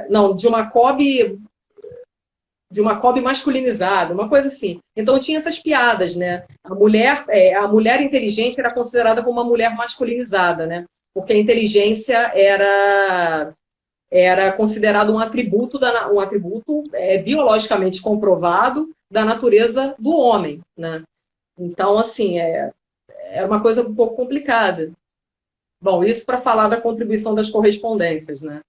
Não, de uma COB masculinizada, uma coisa assim. Então tinha essas piadas, né? A mulher inteligente era considerada como uma mulher masculinizada, né? Porque a inteligência era considerado um atributo biologicamente comprovado da natureza do homem, né? Então, assim, é uma coisa um pouco complicada. Bom, isso para falar da contribuição das correspondências, né?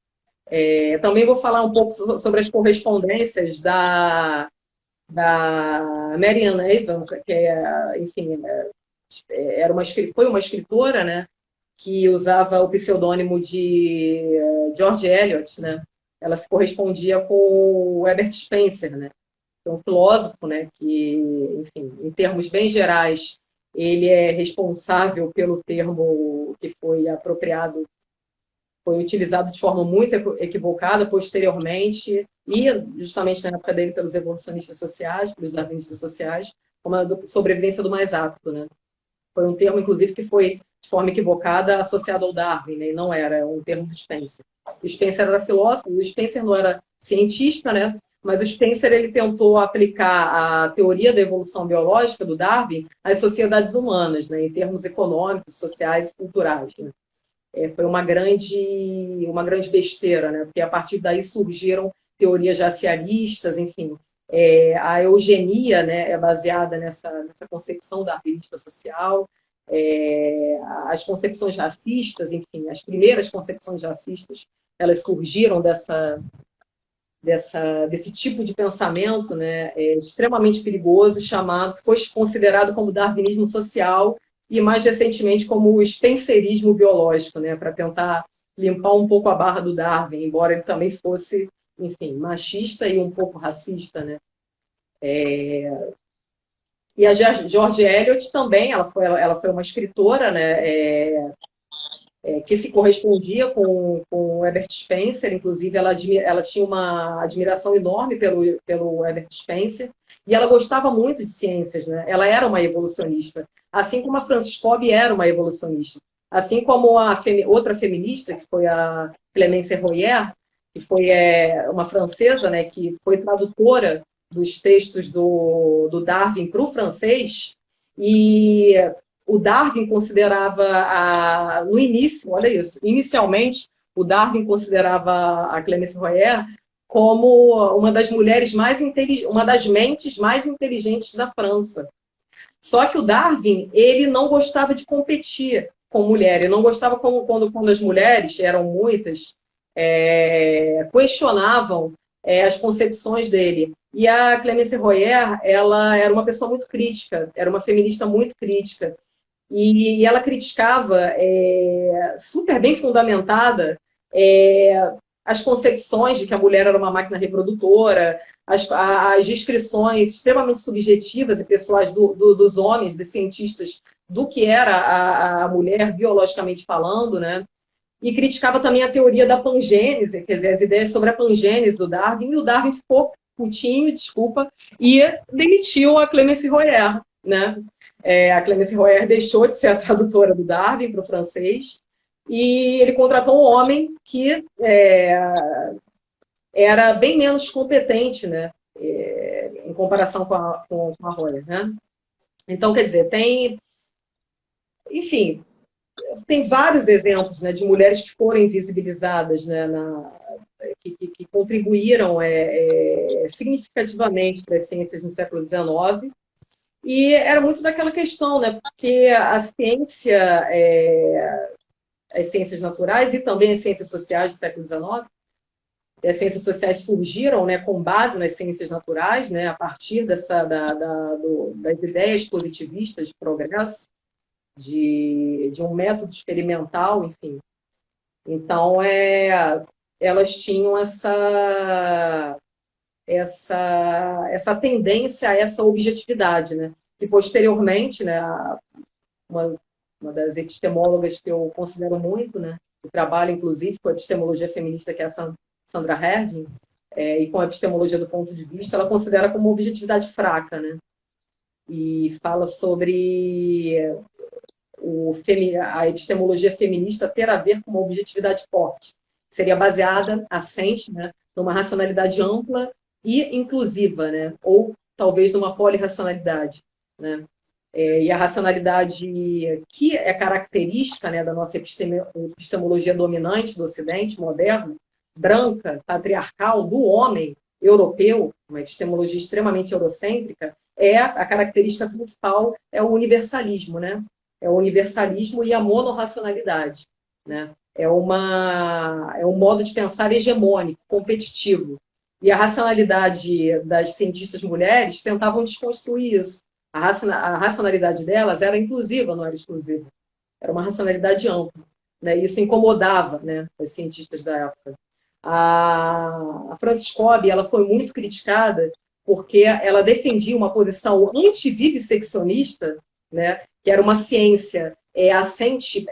Também vou falar um pouco sobre as correspondências da Marianne Evans, que enfim, foi uma escritora, né, que usava o pseudônimo de George Eliot, né? Ela se correspondia com o Herbert Spencer, né? Que é um filósofo, né, que, enfim, em termos bem gerais, ele é responsável pelo termo que foi apropriado, foi utilizado de forma muito equivocada posteriormente, e justamente na época dele pelos evolucionistas sociais, pelos darwinistas sociais, como a sobrevivência do mais apto, né? Foi um termo, inclusive, que foi de forma equivocada associado ao Darwin, né? E não era um termo do Spencer. O Spencer era filósofo, e o Spencer não era cientista, né? Mas o Spencer ele tentou aplicar a teoria da evolução biológica do Darwin às sociedades humanas, né? Em termos econômicos, sociais e culturais, né? Foi uma grande besteira, né? Porque a partir daí surgiram teorias racialistas, enfim. A eugenia, né, é baseada nessa concepção darwinista social. As concepções racistas, enfim, as primeiras concepções racistas, elas surgiram desse tipo de pensamento, né, extremamente perigoso, que foi considerado como darwinismo social, e mais recentemente como o spencerismo biológico, né, para tentar limpar um pouco a barra do Darwin, embora ele também fosse, enfim, machista e um pouco racista, né. E a George Eliot também, ela foi uma escritora, né, que se correspondia com o Herbert Spencer, inclusive ela tinha uma admiração enorme pelo Herbert Spencer, e ela gostava muito de ciências, né? Ela era uma evolucionista, assim como a Frances Cobbe era uma evolucionista, assim como outra feminista, que foi a Clémence Royer, que foi uma francesa, né, que foi tradutora dos textos do Darwin para o francês, e o Darwin considerava, no início, olha isso, inicialmente, o Darwin considerava a Clémence Royer como uma das mulheres uma das mentes mais inteligentes da França. Só que o Darwin, ele não gostava de competir com mulher, ele não gostava quando as mulheres, eram muitas, questionavam as concepções dele. E a Clémence Royer, ela era uma pessoa muito crítica, era uma feminista muito crítica. E ela criticava, super bem fundamentada, as concepções de que a mulher era uma máquina reprodutora, as descrições extremamente subjetivas e pessoais dos homens, dos cientistas, do que era a mulher, biologicamente falando, né? E criticava também a teoria da pangênese, quer dizer, as ideias sobre a pangênese do Darwin, e o Darwin ficou putinho, desculpa, e demitiu a Clémence Royer, né? A Clémence Royer deixou de ser a tradutora do Darwin para o francês, e ele contratou um homem que era bem menos competente, né, em comparação com a Royer, né? Então, quer dizer, enfim, tem vários exemplos, né, de mulheres que foram invisibilizadas, né, que contribuíram significativamente para as ciências no século XIX. E era muito daquela questão, né? Porque a ciência, as ciências naturais e também as ciências sociais do século XIX, as ciências sociais surgiram, né, com base nas ciências naturais, né, a partir das ideias positivistas de progresso, de um método experimental, enfim. Então, elas tinham essa tendência a essa objetividade, né? Que posteriormente, né, uma, uma das epistemólogas que eu considero muito, né, que trabalha inclusive com a epistemologia feminista, que é a Sandra Herdin, e com a epistemologia do ponto de vista, ela considera como objetividade fraca, né? E fala sobre a epistemologia feminista ter a ver com uma objetividade forte. Seria baseada, assente, né, numa racionalidade ampla e inclusiva, né? Ou talvez numa polirracionalidade, né? E a racionalidade que é característica, né, da nossa epistemologia dominante do Ocidente moderno, branca, patriarcal, do homem europeu, uma epistemologia extremamente eurocêntrica, a característica principal é o universalismo, né? É o universalismo e a monorracionalidade, né? É um modo de pensar hegemônico, competitivo. E a racionalidade das cientistas mulheres tentavam desconstruir isso. A racionalidade delas era inclusiva, não era exclusiva. Era uma racionalidade ampla, né? Isso incomodava, né, os cientistas da época. A Frances Cobbe, ela foi muito criticada porque ela defendia uma posição antivivisseccionista, né, que era uma ciência assente,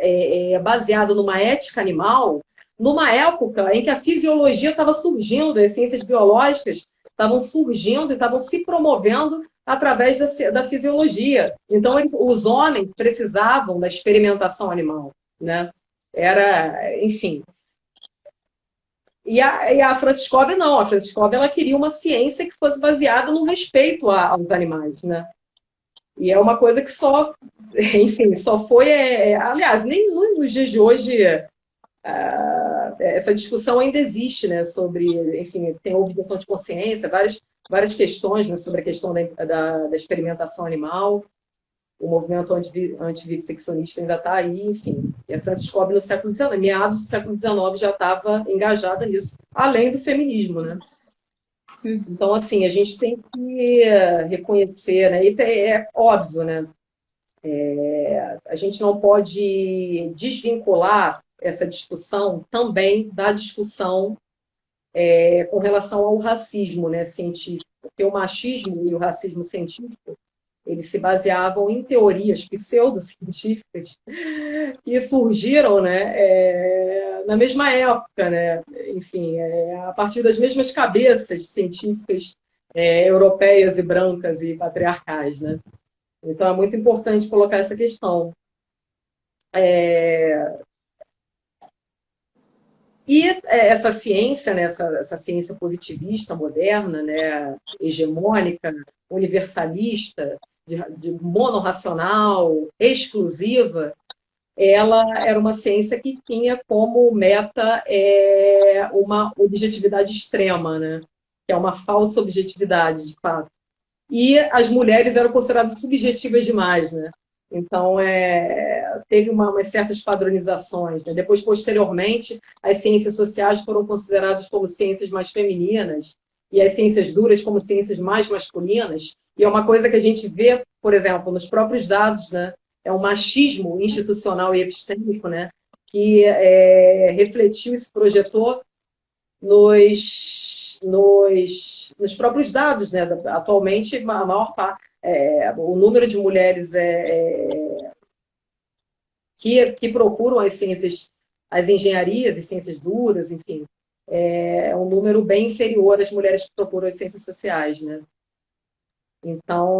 baseada numa ética animal, numa época em que a fisiologia estava surgindo, as ciências biológicas estavam surgindo e estavam se promovendo através da fisiologia. Então, os homens precisavam da experimentação animal, né? Enfim. E a Frances Cobbe não. A Frances Cobbe, ela queria uma ciência que fosse baseada no respeito aos animais, né? E é uma coisa que só, enfim, só foi... aliás, nem nos dias de hoje essa discussão ainda existe, né? Sobre, enfim, tem a objeção de consciência, várias questões, né, sobre a questão da experimentação animal. O movimento antivivisseccionista ainda está aí, enfim. E a Frances Cobbe no século XIX, meados do século XIX, já estava engajada nisso, além do feminismo, né? Então, assim, a gente tem que reconhecer, né? E é óbvio, né? A gente não pode desvincular essa discussão também da discussão com relação ao racismo, né, científico. Porque o machismo e o racismo científico, eles se baseavam em teorias pseudocientíficas que surgiram, né, na mesma época, né, enfim, a partir das mesmas cabeças científicas europeias e brancas e patriarcais, né? Então é muito importante colocar essa questão. E essa ciência, né, essa ciência positivista, moderna, né, hegemônica, universalista, de monorracional, exclusiva, ela era uma ciência que tinha como meta uma objetividade extrema, né, que é uma falsa objetividade, de fato. E as mulheres eram consideradas subjetivas demais, né? Então, teve umas certas padronizações, né? Depois, posteriormente, as ciências sociais foram consideradas como ciências mais femininas e as ciências duras como ciências mais masculinas. E é uma coisa que a gente vê, por exemplo, nos próprios dados, né? É um machismo institucional e epistêmico, né? Que refletiu e se projetou nos próprios dados, né? Atualmente, a maior parte, o número de mulheres que procuram as ciências, as engenharias e ciências duras, enfim, é um número bem inferior às mulheres que procuram as ciências sociais, né? Então,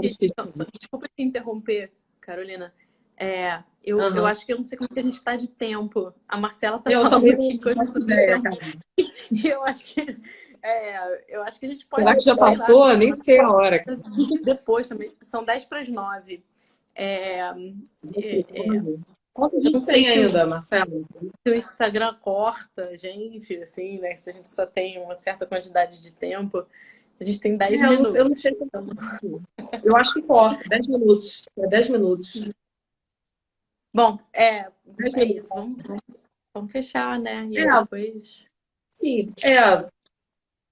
desculpa te interromper, Carolina. Eu acho que eu não sei como que a gente está de tempo. A Marcela está falando aqui coisas sobre tempo. E eu acho que a gente pode... Será que já passou? Nem sei a hora. Depois também. São 10:50. Quanto a gente tem ainda, Marcela? Se o Instagram corta a gente, assim, né? Se a gente só tem uma certa quantidade de tempo, a gente tem 10 minutos. Eu não sei. Eu acho que corta. 10 minutos. 10 minutos. Bom, isso. Vamos fechar, né? E depois... Sim,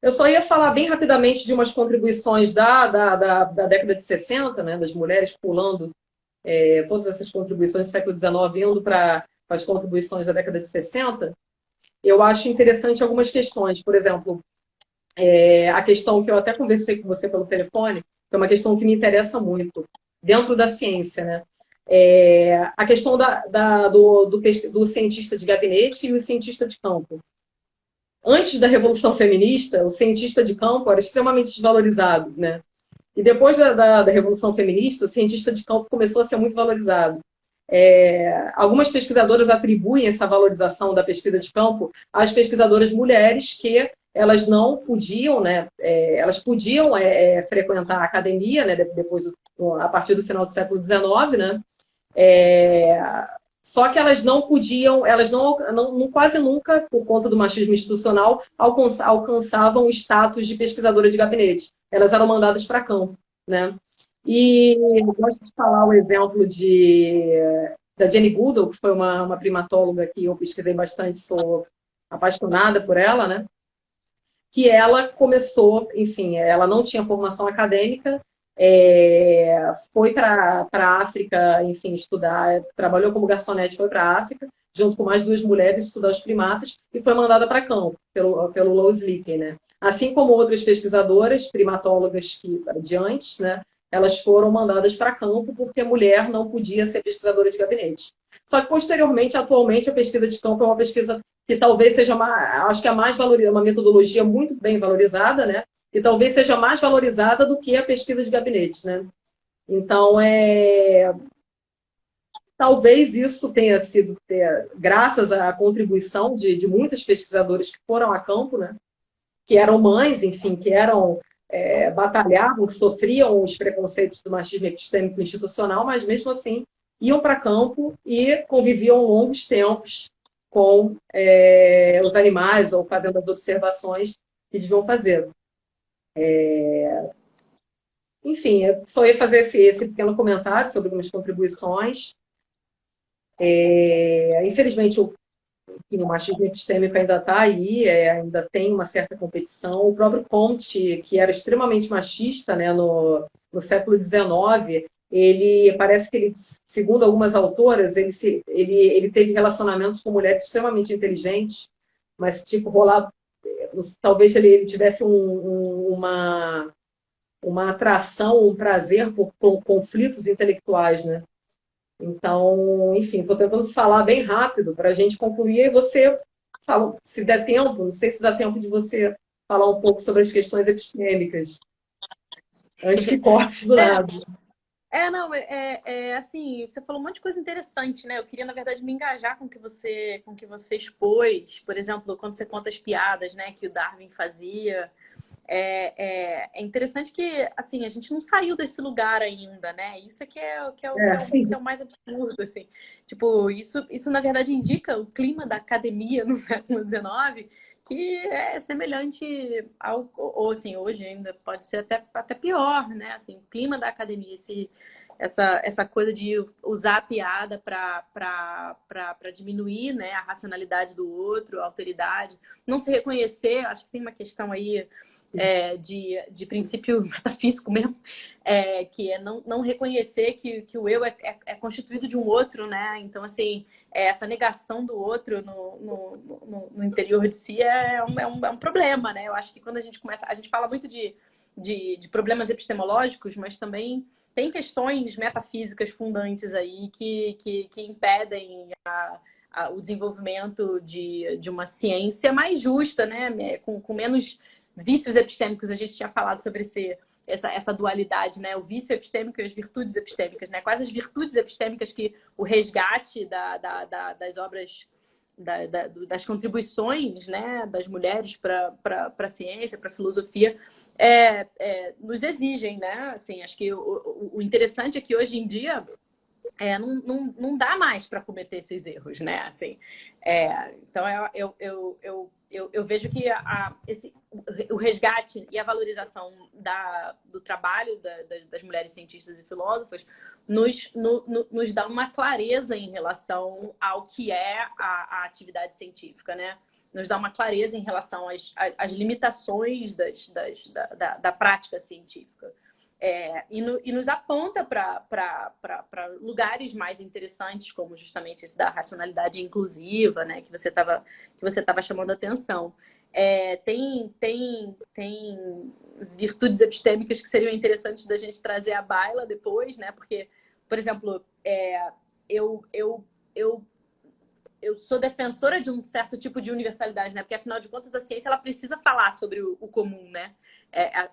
eu só ia falar bem rapidamente de umas contribuições da década de 60, né, das mulheres pulando todas essas contribuições do século XIX, indo para com as contribuições da década de 60, eu acho interessante algumas questões. Por exemplo, a questão que eu até conversei com você pelo telefone, que é uma questão que me interessa muito, dentro da ciência, né? A questão do cientista de gabinete e o cientista de campo. Antes da Revolução Feminista, o cientista de campo era extremamente desvalorizado, né? E depois da Revolução Feminista, o cientista de campo começou a ser muito valorizado. Algumas pesquisadoras atribuem essa valorização da pesquisa de campo às pesquisadoras mulheres que elas não podiam, né? Elas podiam frequentar a academia, né? Depois, a partir do final do século XIX, né? Só que elas não podiam, elas não quase nunca, por conta do machismo institucional, alcançavam o status de pesquisadora de gabinete. Elas eram mandadas para campo, né? E eu gosto de falar o exemplo da Jenny Goodall, que foi uma primatóloga que eu pesquisei bastante, sou apaixonada por ela, né? Que ela começou, enfim, ela não tinha formação acadêmica, foi para a África, enfim, estudar, trabalhou como garçonete, foi para a África, junto com mais duas mulheres, estudar os primatas, e foi mandada para campo, pelo Lois Leakey, né? Assim como outras pesquisadoras, primatólogas de antes, né? Elas foram mandadas para campo porque a mulher não podia ser pesquisadora de gabinete. Só que, posteriormente, atualmente, a pesquisa de campo é uma pesquisa que talvez seja, acho que a mais valorizada, uma metodologia muito bem valorizada, né? E talvez seja mais valorizada do que a pesquisa de gabinete, né? Então, talvez isso tenha sido graças à contribuição de muitas pesquisadoras que foram a campo, né? Que eram mães, enfim, que batalhavam, que sofriam os preconceitos do machismo epistêmico institucional, mas mesmo assim iam para campo e conviviam longos tempos com os animais ou fazendo as observações que deviam fazer. Enfim, eu só ia fazer esse pequeno comentário sobre algumas contribuições. Infelizmente, o machismo epistêmico ainda está aí, ainda tem uma certa competição. O próprio Comte, que era extremamente machista, né, no século XIX, ele parece que ele, segundo algumas autoras, ele teve relacionamentos com mulheres extremamente inteligentes, mas tipo rolar, talvez ele tivesse uma atração, um prazer por conflitos intelectuais, né? Então, enfim, estou tentando falar bem rápido para a gente concluir e você fala, se der tempo, não sei se dá tempo de você falar um pouco sobre as questões epistêmicas, antes que corte do nada. Não, assim, você falou um monte de coisa interessante, né? Eu queria, na verdade, me engajar com o que você expôs. Por exemplo, quando você conta as piadas, né, que o Darwin fazia. É interessante que, assim, a gente não saiu desse lugar ainda, né? Isso é que é o mais absurdo, assim. Tipo, isso, na verdade, indica o clima da academia no século XIX, que é semelhante ou assim, hoje ainda pode ser até pior, né? Assim, o clima da academia, essa coisa de usar a piada para diminuir, né, a racionalidade do outro, a autoridade, não se reconhecer, acho que tem uma questão aí de princípio metafísico mesmo, que é não reconhecer que o eu é constituído de um outro, né? Então, assim, essa negação do outro no interior de si é um problema, né? Eu acho que quando a gente começa... A gente fala muito de problemas epistemológicos, mas também tem questões metafísicas fundantes aí que impedem o desenvolvimento de uma ciência mais justa, né? Com menos vícios epistêmicos. A gente tinha falado sobre essa dualidade, né? O vício epistêmico e as virtudes epistêmicas, né? Quais as virtudes epistêmicas que o resgate das obras, das contribuições, né, das mulheres para a ciência, para a filosofia, nos exigem, né? Assim, acho que o interessante é que hoje em dia não dá mais para cometer esses erros, né? Assim, então eu vejo que o resgate e a valorização do trabalho das mulheres cientistas e filósofas nos dá uma clareza em relação ao que é a atividade científica, né? Nos dá uma clareza em relação às limitações da prática científica. E nos aponta para lugares mais interessantes, como justamente esse da racionalidade inclusiva, né, que você estava chamando a atenção. Tem virtudes epistêmicas que seriam interessantes da gente trazer à baila depois, né? Porque, por exemplo, eu, eu, eu eu sou defensora de um certo tipo de universalidade, né? Porque, afinal de contas, a ciência ela precisa falar sobre o comum, né?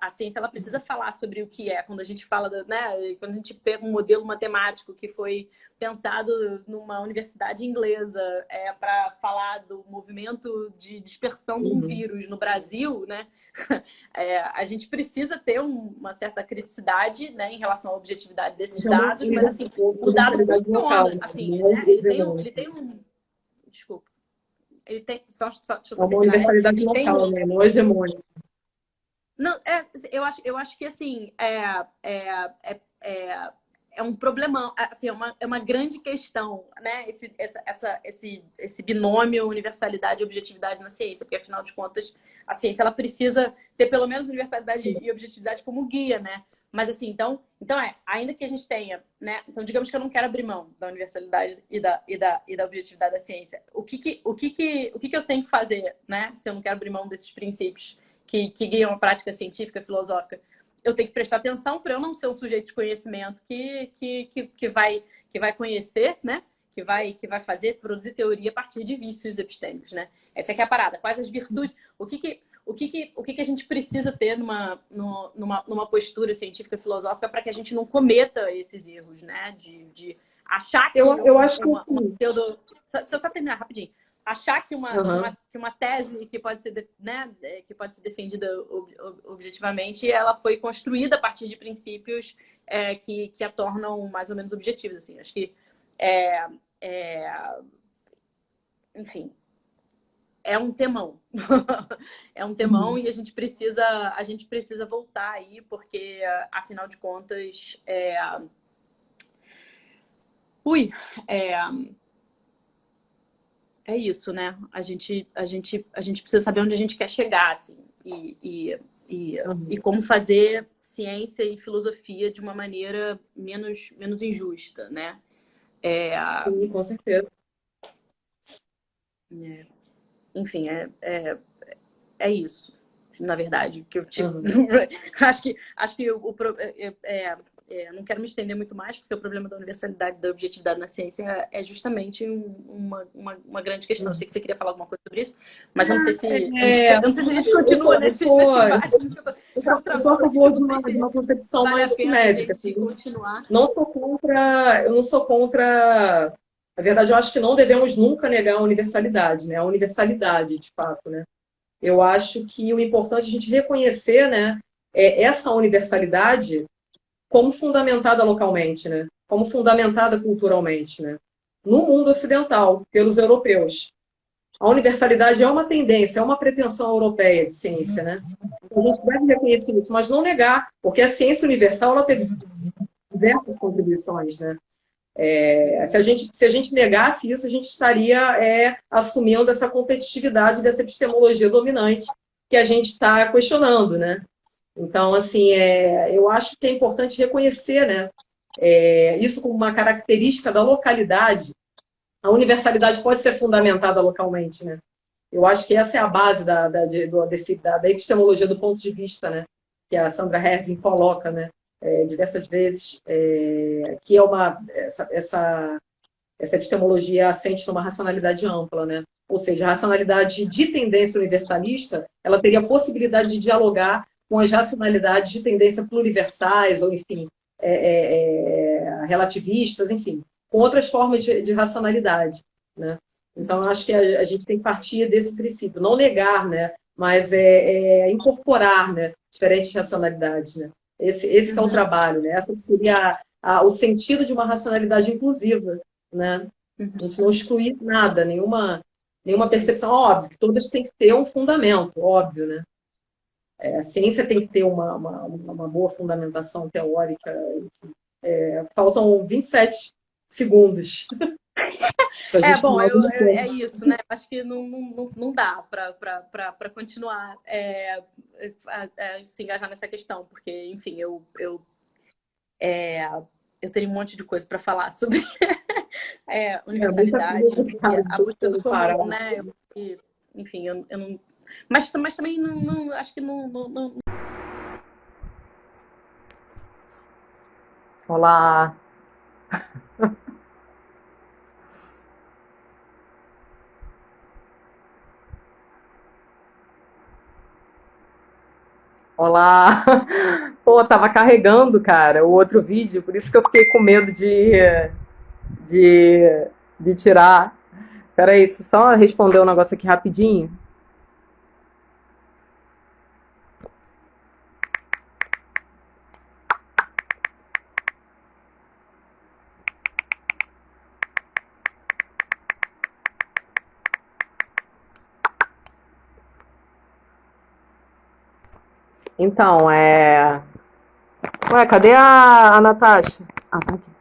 A ciência ela precisa falar sobre o que é. Quando a gente fala, né? Quando a gente pega um modelo matemático que foi pensado numa universidade inglesa para falar do movimento de dispersão de um Uhum. vírus no Brasil, né? A gente precisa ter uma certa criticidade, né, em relação à objetividade desses É uma dados, mas assim, o dado universalidade local, funciona, né? assim, Não né? Ele hegemônica. tem um desculpa. Ele tem. Deixa eu É só uma terminar. universalidade Ele tem um. local, né? Não hegemônica. Não, eu acho que assim é um problemão, assim, é uma grande questão, né? Esse binômio universalidade e objetividade na ciência, porque afinal de contas a ciência ela precisa ter pelo menos universalidade Sim. e objetividade como guia, né? Mas assim, ainda que a gente tenha, né? Então, digamos que eu não quero abrir mão da universalidade e da objetividade da ciência. O que eu tenho que fazer, né? Se eu não quero abrir mão desses princípios que guiam a prática científica, filosófica, eu tenho que prestar atenção para eu não ser um sujeito de conhecimento que vai conhecer, né? Que vai fazer, produzir teoria a partir de vícios epistêmicos, né? Essa é que é a parada. Quais as virtudes? O que a gente precisa ter numa postura científica filosófica para que a gente não cometa esses erros, né? De achar que Eu acho que uma assim. pseudo... Deixa eu só terminar rapidinho. Achar Aham. que uma tese que pode ser, né, que pode ser defendida objetivamente, ela foi construída a partir de princípios que a tornam mais ou menos objetivos. Assim. Acho que, é, é, enfim, é um temão. É um temão Uhum. e a gente precisa voltar aí, porque, afinal de contas, ui, é, é isso, né? A gente precisa saber onde a gente quer chegar, assim, e Aham. como fazer ciência e filosofia de uma maneira menos injusta, né? É, Sim, com certeza. enfim, é isso, na verdade, que eu te... Aham. acho que não quero me estender muito mais, porque o problema da universalidade, da objetividade na ciência é justamente uma grande questão. Eu Uhum. sei que você queria falar alguma coisa sobre isso, mas eu não sei se, É, eu não sei se a gente eu continua sou, eu sou, nesse básico que eu tô eu sou a travando aqui, favor que eu não sei de se uma concepção vale mais a pena a simétrica. gente continuar. Não sou contra, eu não sou contra. Na verdade, eu acho que não devemos nunca negar a universalidade, né? A universalidade, de fato, né? Eu acho que o importante é a gente reconhecer, né, essa universalidade como fundamentada localmente, né? Como fundamentada culturalmente, né? No mundo ocidental, pelos europeus. A universalidade é uma tendência, é uma pretensão europeia de ciência, né? A gente deve reconhecer isso, mas não negar, porque a ciência universal ela teve diversas contribuições, né? Se a gente negasse isso, a gente estaria assumindo essa competitividade dessa epistemologia dominante que a gente está questionando, né? Então, assim, eu acho que é importante reconhecer, né, isso como uma característica da localidade. A universalidade pode ser fundamentada localmente, né? Eu acho que essa é a base da epistemologia do ponto de vista, né, que a Sandra Herding coloca, né, diversas vezes, que é essa epistemologia assente numa racionalidade ampla, né? Ou seja, a racionalidade de tendência universalista, ela teria a possibilidade de dialogar com as racionalidades de tendência pluriversais, ou enfim, relativistas, enfim, com outras formas de racionalidade, né? Então, eu acho que a gente tem que partir desse princípio, não negar, né? Mas incorporar, né? Diferentes racionalidades, né? Esse que é o trabalho, né? Essa que seria o sentido de uma racionalidade inclusiva, né? A gente não excluir nada, nenhuma percepção. Óbvio que todas têm que ter um fundamento, óbvio, né? A ciência tem que ter uma boa fundamentação teórica. Faltam 27 segundos para a gente Bom, falar alguma é coisa. isso, né? Acho que não dá para continuar se engajar nessa questão, porque, enfim, Eu teria um monte de coisa para falar sobre É muita universalidade, coisa, cara, a busca do para. comum, né? Enfim, eu não. Mas também acho que não. Olá. Olá. Pô, tava carregando, cara, o outro vídeo, por isso que eu fiquei com medo de, de tirar. Peraí, deixa eu só responder um negócio aqui rapidinho. Então, Ué, cadê a Natasha? Ah, tá aqui.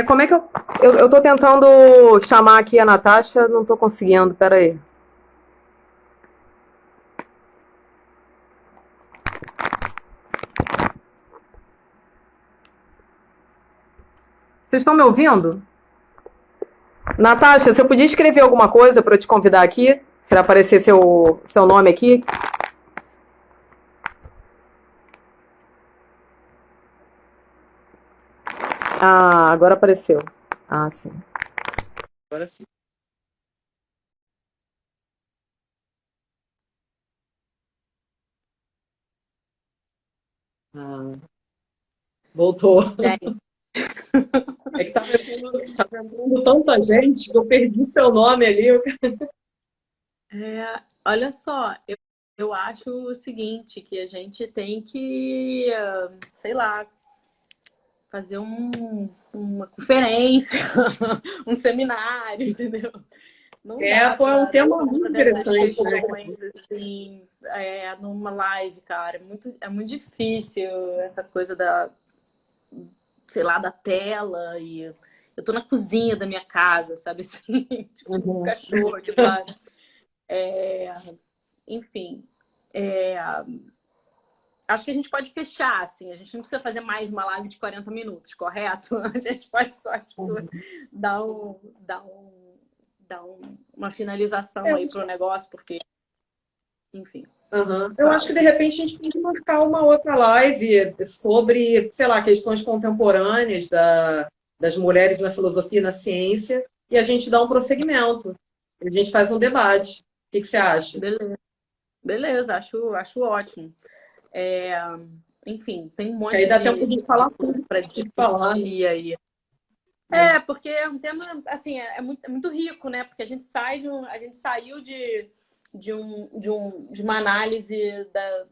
Como é que eu tô tentando chamar aqui a Natasha, não tô conseguindo, peraí. Vocês estão me ouvindo? Natasha, você podia escrever alguma coisa para eu te convidar aqui? Para aparecer seu nome aqui? Ah, agora apareceu. Ah, sim. Agora sim. Ah, voltou. Gente, É que tava entrando tanta gente que eu perdi seu nome ali. olha só, eu acho o seguinte, que a gente tem que, sei lá, fazer uma conferência, um seminário, entendeu? Não dá Pô, é um pra, não tema dá muito pra ter essas interessante, né? questões assim, numa live, cara. É muito difícil essa coisa sei lá, da tela e eu tô na cozinha da minha casa, sabe assim, tipo, com um Uhum. cachorro aqui do lado. Enfim, acho que a gente pode fechar, assim, a gente não precisa fazer mais uma live de 40 minutos, correto? A gente pode só, tipo, dar um, dar um, uma finalização aí pro negócio, porque, enfim. Uhum. Eu acho Fala. que de repente a gente pode marcar uma outra live sobre, sei lá, questões contemporâneas das mulheres na filosofia e na ciência, e a gente dá um prosseguimento. A gente faz um debate. O que que você acha? Beleza, beleza, acho ótimo. É, enfim, tem um Que aí monte dá tempo de a gente de falar coisa tudo para que tem que falar, né? discutir aí. Porque é um tema, assim, é muito rico, né? Porque a gente saiu de uma análise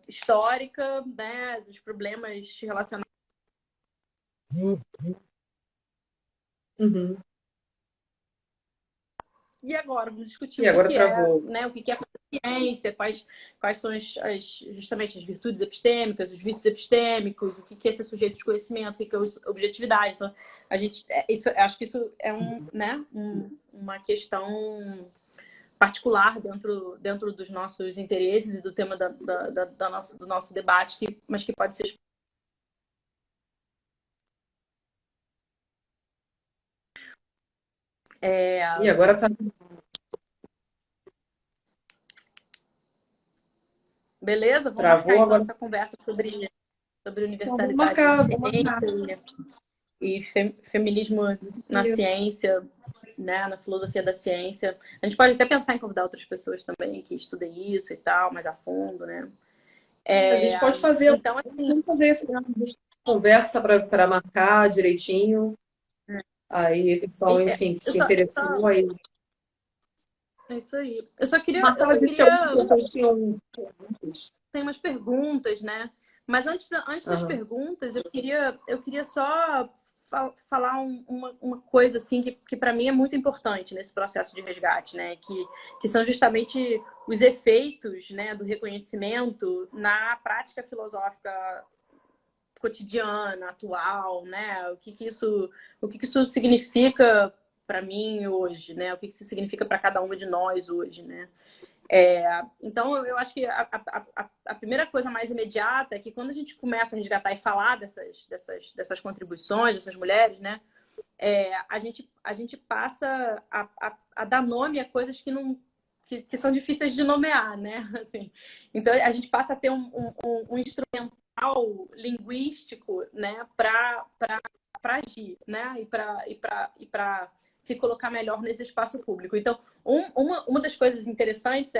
histórica, né? Dos problemas relacionados. Uhum. E agora, vamos discutir E agora travou. né? O que é a ciência, quais são justamente as virtudes epistêmicas, os vícios epistêmicos, o que é ser sujeito de conhecimento, o que é objetividade. Então, acho que isso é né? Uma questão particular dentro dos nossos interesses e do tema do nosso debate, mas que pode ser. E agora tá. Beleza? Vamos marcar Travou, então agora. essa conversa sobre Então, vamos universalidade na marcar, vamos marcar. ciência e feminismo na Isso. ciência, né, na filosofia da ciência. A gente pode até pensar em convidar outras pessoas também que estudem isso e tal, mais a fundo, né? A gente pode fazer, Então, assim, vamos fazer isso, né? A gente conversa para marcar direitinho. Aí, pessoal, enfim, que eu se só, interessou, aí. é isso aí. Eu só queria, eu Marcela só disse que algumas queria pessoas tinham. tem umas perguntas, né? Mas antes das Aham. perguntas, eu queria só falar uma coisa assim que para mim é muito importante nesse processo de resgate, né? Que são justamente os efeitos, né, do reconhecimento na prática filosófica cotidiana, atual, né? O que isso significa para mim hoje, né? O que isso significa para cada uma de nós hoje, né? Então, eu acho que a primeira coisa mais imediata é que quando a gente começa a resgatar e falar dessas contribuições, dessas mulheres, né? A gente passa a dar nome a coisas que são difíceis de nomear, né? Assim, então, a gente passa a ter um instrumental linguístico, né? Para agir, né? E para se colocar melhor nesse espaço público. Então, uma das coisas interessantes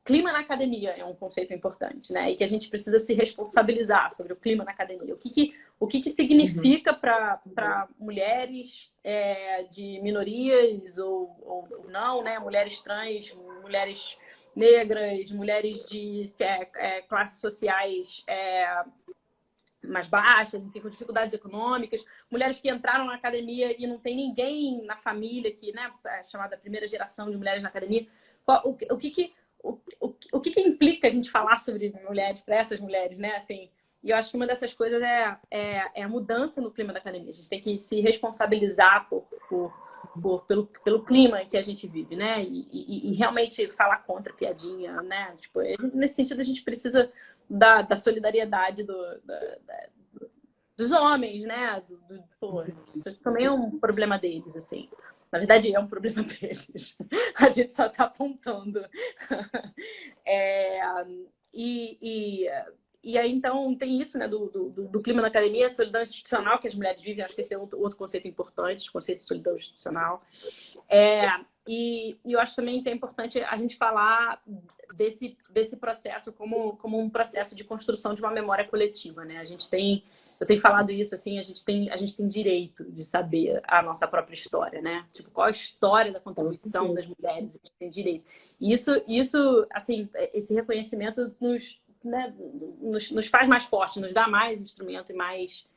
clima na academia é um conceito importante, né? E que a gente precisa se responsabilizar sobre o clima na academia. O que significa para mulheres de minorias ou não, né? Mulheres trans, mulheres negras, mulheres de classes sociais mais baixas, enfim, com dificuldades econômicas, mulheres que entraram na academia e não tem ninguém na família que, né, é chamada primeira geração de mulheres na academia. O que implica a gente falar sobre mulheres para essas mulheres, né? Assim, e eu acho que uma dessas coisas é a mudança no clima da academia. A gente tem que se responsabilizar pelo clima que a gente vive, né? E realmente falar contra a piadinha, né? Tipo, nesse sentido, a gente precisa da solidariedade dos homens, né? Isso também é um problema deles, assim. Na verdade, é um problema deles. A gente só está apontando. E aí, então, tem isso, né? Do clima na academia, a solidão institucional que as mulheres vivem. Acho que esse é outro conceito importante, o conceito de solidão institucional. E eu acho também que é importante a gente falar desse processo como um processo de construção de uma memória coletiva, né? Eu tenho falado isso, assim, a gente tem direito de saber a nossa própria história, né? Tipo, qual a história da contribuição das mulheres, a gente tem direito. E isso assim, esse reconhecimento nos faz mais forte, nos dá mais instrumento e mais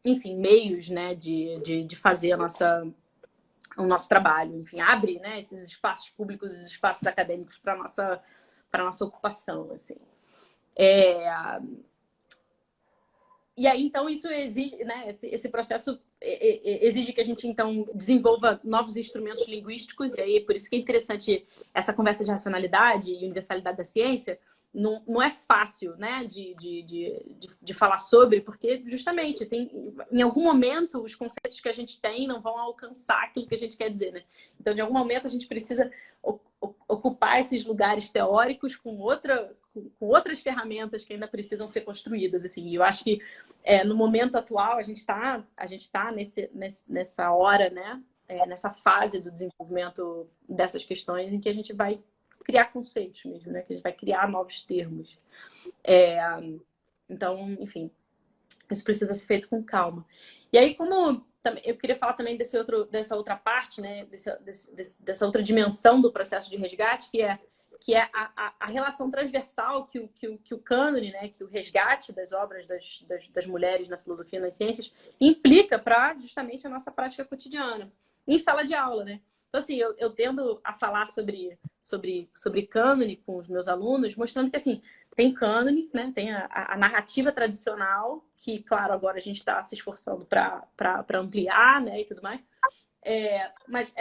enfim, meios, né, de fazer o nosso trabalho. Enfim, abre, né, esses espaços públicos, esses espaços acadêmicos para a nossa ocupação, assim. E aí, então, isso exige, né, esse processo exige que a gente, então, desenvolva novos instrumentos linguísticos, e aí por isso que é interessante essa conversa de racionalidade e universalidade da ciência. Não é fácil, né, de falar sobre, porque justamente em algum momento os conceitos que a gente tem não vão alcançar aquilo que a gente quer dizer, né? Então, de algum momento a gente precisa ocupar esses lugares teóricos com outras ferramentas que ainda precisam ser construídas, assim. E eu acho que no momento atual a gente tá nessa hora, né, nessa fase do desenvolvimento dessas questões em que a gente vai criar conceitos mesmo, né? Que a gente vai criar novos termos. Então, enfim, isso precisa ser feito com calma. E aí, como eu queria falar também dessa outra parte, né? Dessa outra dimensão do processo de resgate, que é a relação transversal que o cânone, né? Que o resgate das obras das mulheres na filosofia e nas ciências implica para justamente a nossa prática cotidiana, em sala de aula, né? Então, assim, eu tendo a falar sobre cânone com os meus alunos, mostrando que, assim, tem cânone, né? Tem a narrativa tradicional, que, claro, agora a gente está se esforçando para ampliar, né? E tudo mais. Mas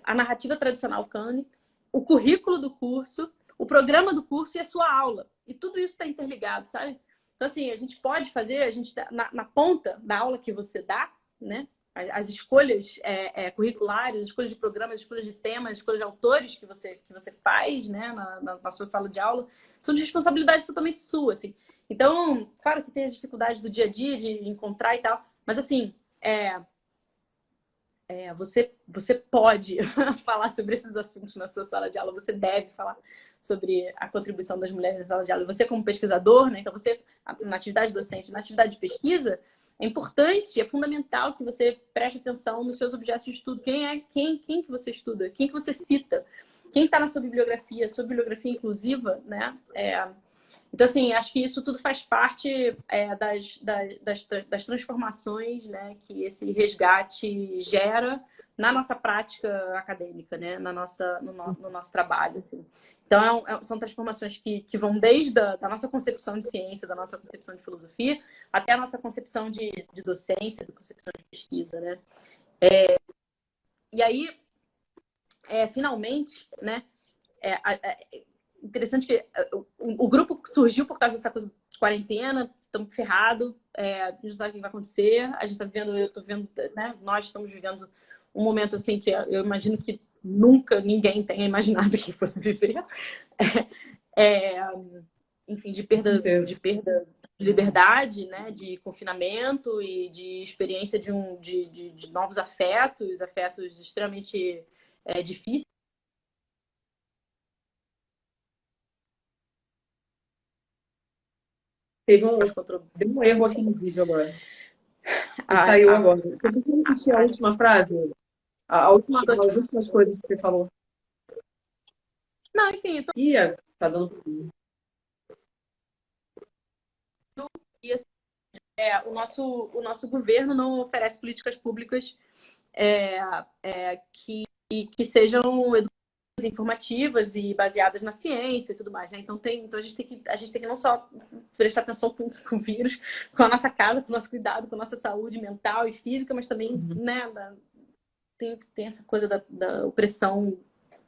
a narrativa tradicional cânone, o currículo do curso, o programa do curso e a sua aula. E tudo isso está interligado, sabe? Então, assim, a gente pode fazer, a gente na ponta da aula que você dá, né? As escolhas curriculares, as escolhas de programas, as escolhas de temas, as escolhas de autores que você faz, né, na sua sala de aula, são de responsabilidade totalmente sua, assim. Então, claro que tem as dificuldades do dia a dia de encontrar e tal, mas assim, você pode falar sobre esses assuntos na sua sala de aula, você deve falar sobre a contribuição das mulheres na sala de aula. E você, como pesquisador, né, então você, na atividade docente, na atividade de pesquisa, é importante, é fundamental que você preste atenção nos seus objetos de estudo. Quem que você estuda? Quem que você cita? Quem está na sua bibliografia inclusiva, né? Então, assim, acho que isso tudo faz parte das transformações, né, que esse resgate gera na nossa prática acadêmica, né, no nosso trabalho, assim. Então, são transformações que vão desde da nossa concepção de ciência, da nossa concepção de filosofia, até a nossa concepção de docência, da concepção de pesquisa, né. E aí, finalmente, né, interessante que o grupo surgiu por causa dessa coisa de quarentena, estamos ferrados, a gente não sabe o que vai acontecer, a gente está vivendo, eu estou vendo, né, nós estamos vivendo um momento assim que eu imagino que nunca ninguém tenha imaginado que fosse viver, é, enfim, de perda de liberdade, né, de confinamento e de experiência de novos afetos extremamente difíceis. Deu um erro aqui no vídeo agora. Você Ah, saiu agora. Você precisa repetir a última frase? As últimas coisas que você falou. Não, enfim, eu tô... Tá dando. O nosso governo não oferece políticas públicas que sejam educativas, informativas e baseadas na ciência e tudo mais, né? Então a gente tem que não só prestar atenção com o vírus, com a nossa casa, com o nosso cuidado, com a nossa saúde mental e física, mas também, né, tem essa coisa da opressão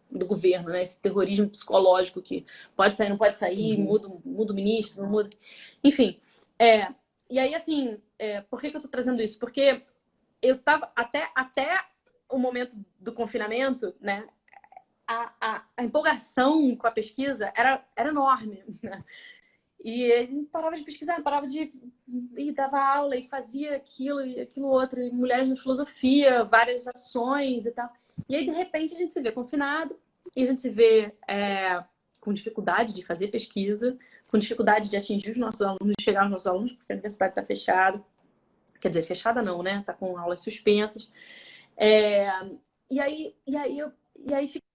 do governo, né? Esse terrorismo psicológico que pode sair, não pode sair, muda o ministro, não muda. Enfim, e aí, assim, por que eu tô trazendo isso? Porque eu tava até o momento do confinamento, né? A empolgação com a pesquisa era enorme, né? E ele parava de pesquisar, parava de ir dava aula e fazia aquilo e aquilo outro, e mulheres na filosofia, várias ações e tal. E aí, de repente, a gente se vê confinado e a gente se vê com dificuldade de fazer pesquisa, com dificuldade de atingir os nossos alunos, de chegar aos nossos alunos, porque a universidade está fechada. Quer dizer, fechada não, né? Está com aulas suspensas. E aí fica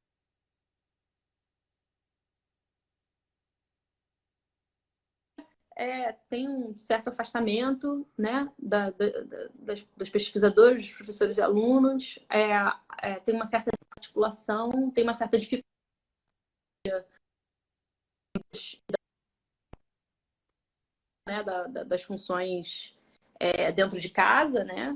tem um certo afastamento, né, dos pesquisadores, dos professores e alunos, tem uma certa articulação, tem uma certa dificuldade, né, das funções dentro de casa, né?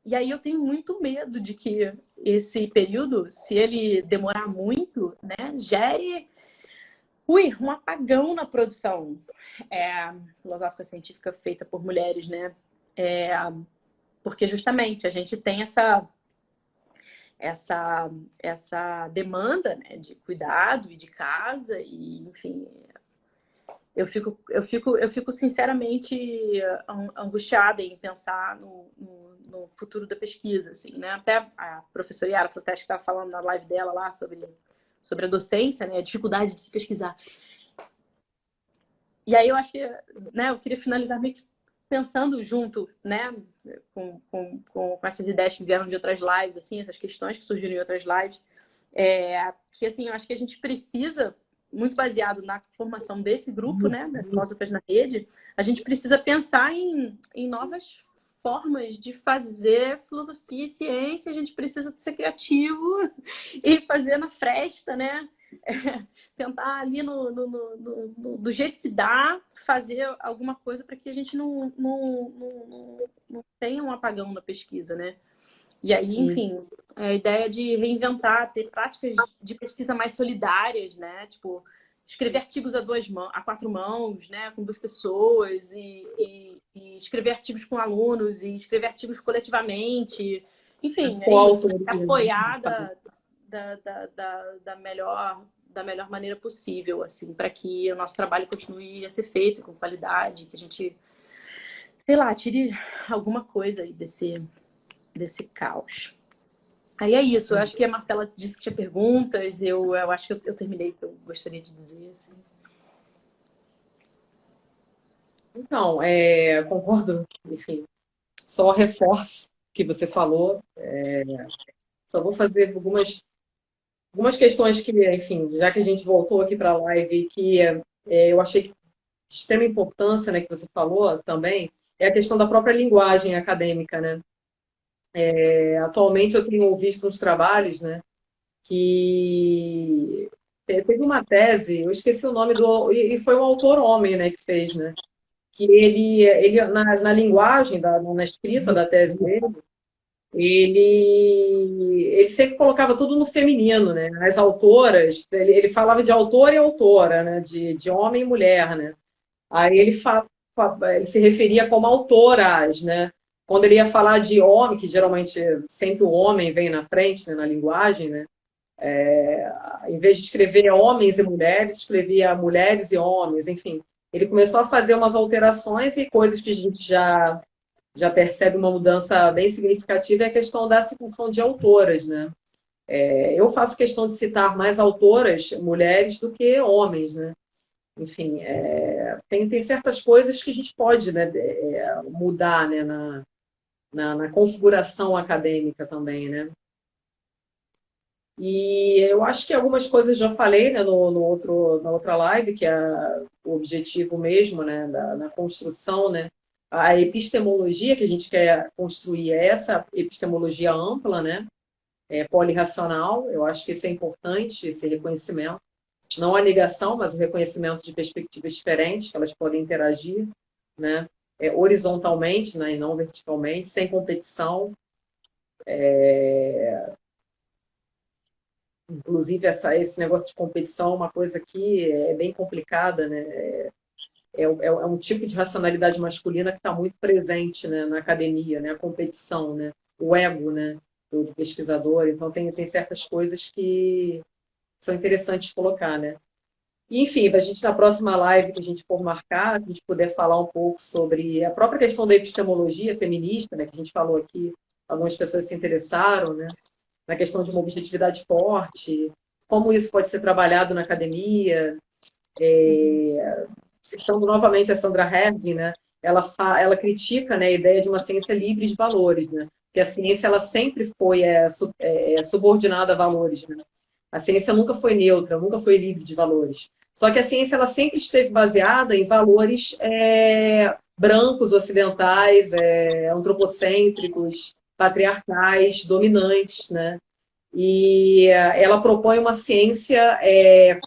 E aí eu tenho muito medo de que esse período, se ele demorar muito, né, gere um apagão na produção filosófica científica feita por mulheres, né? Porque justamente a gente tem essa demanda, né, de cuidado e de casa e, enfim, eu fico sinceramente angustiada em pensar no futuro da pesquisa, assim, né? Até a professora Yara Fruteste estava falando na live dela lá sobre a docência, né? A dificuldade de se pesquisar. E aí eu acho que, né, eu queria finalizar meio que pensando junto, né, com essas ideias que vieram de outras lives, assim, essas questões que surgiram em outras lives, que, assim, eu acho que a gente precisa, muito baseado na formação desse grupo, né, das Filósofas na Rede, a gente precisa pensar em novas formas de fazer filosofia e ciência, a gente precisa ser criativo e fazer na fresta, né, tentar ali do jeito que dá, fazer alguma coisa para que a gente não tenha um apagão na pesquisa, né? E aí, sim, enfim, a ideia de reinventar, ter práticas de pesquisa mais solidárias, né? Tipo, escrever artigos a quatro mãos, né? Com duas pessoas, e escrever artigos com alunos, e escrever artigos coletivamente. Enfim, é isso. Apoiada da melhor maneira possível, assim, para que o nosso trabalho continue a ser feito com qualidade, que a gente, sei lá, tire alguma coisa aí desse caos. Aí é isso, eu acho que a Marcela disse que tinha perguntas, eu acho que eu terminei o que eu gostaria de dizer, assim. Então, concordo, enfim, só reforço o que você falou, só vou fazer algumas algumas questões que, enfim, já que a gente voltou aqui para a live, que eu achei de extrema importância, né, que você falou também, é a questão da própria linguagem acadêmica, né? Atualmente eu tenho visto uns trabalhos, né, que teve uma tese, eu esqueci o nome e foi um autor homem, né, que fez, né, que ele na linguagem, na escrita da tese dele, ele sempre colocava tudo no feminino, né? As autoras, ele falava de autor e autora, né? De homem e mulher, né? Aí ele se referia como autoras, né? Quando ele ia falar de homem, que geralmente sempre o homem vem na frente, né, na linguagem, né? Em vez de escrever homens e mulheres, escrevia mulheres e homens, enfim. Ele começou a fazer umas alterações e coisas que a gente já percebe uma mudança bem significativa é a questão da citação de autoras, né? Eu faço questão de citar mais autoras mulheres do que homens, né? Enfim, tem certas coisas que a gente pode, né, mudar, né, na configuração acadêmica também, né? E eu acho que algumas coisas já falei, né, na outra live, que é o objetivo mesmo, né, na construção, né? A epistemologia que a gente quer construir é essa epistemologia ampla, né? Polirracional. Eu acho que isso é importante, esse reconhecimento. Não a negação, mas o reconhecimento de perspectivas diferentes, que elas podem interagir, né? Horizontalmente, né, e não verticalmente, sem competição. Inclusive, esse negócio de competição é uma coisa que é bem complicada, né? É um tipo de racionalidade masculina que está muito presente, né, na academia, né? A competição, né? O ego, né, do pesquisador. Então, tem certas coisas que são interessantes de colocar, né? E, enfim, a gente, na próxima live que a gente for marcar, se a gente puder falar um pouco sobre a própria questão da epistemologia feminista, né, que a gente falou aqui, algumas pessoas se interessaram, né? Na questão de uma objetividade forte, como isso pode ser trabalhado na academia. Citando novamente a Sandra Herdin, né? Ela critica, né, a ideia de uma ciência livre de valores, né? Que a ciência ela sempre foi subordinada a valores, né? A ciência nunca foi neutra, nunca foi livre de valores. Só que a ciência ela sempre esteve baseada em valores brancos, ocidentais, antropocêntricos, patriarcais, dominantes, né? E ela propõe uma ciência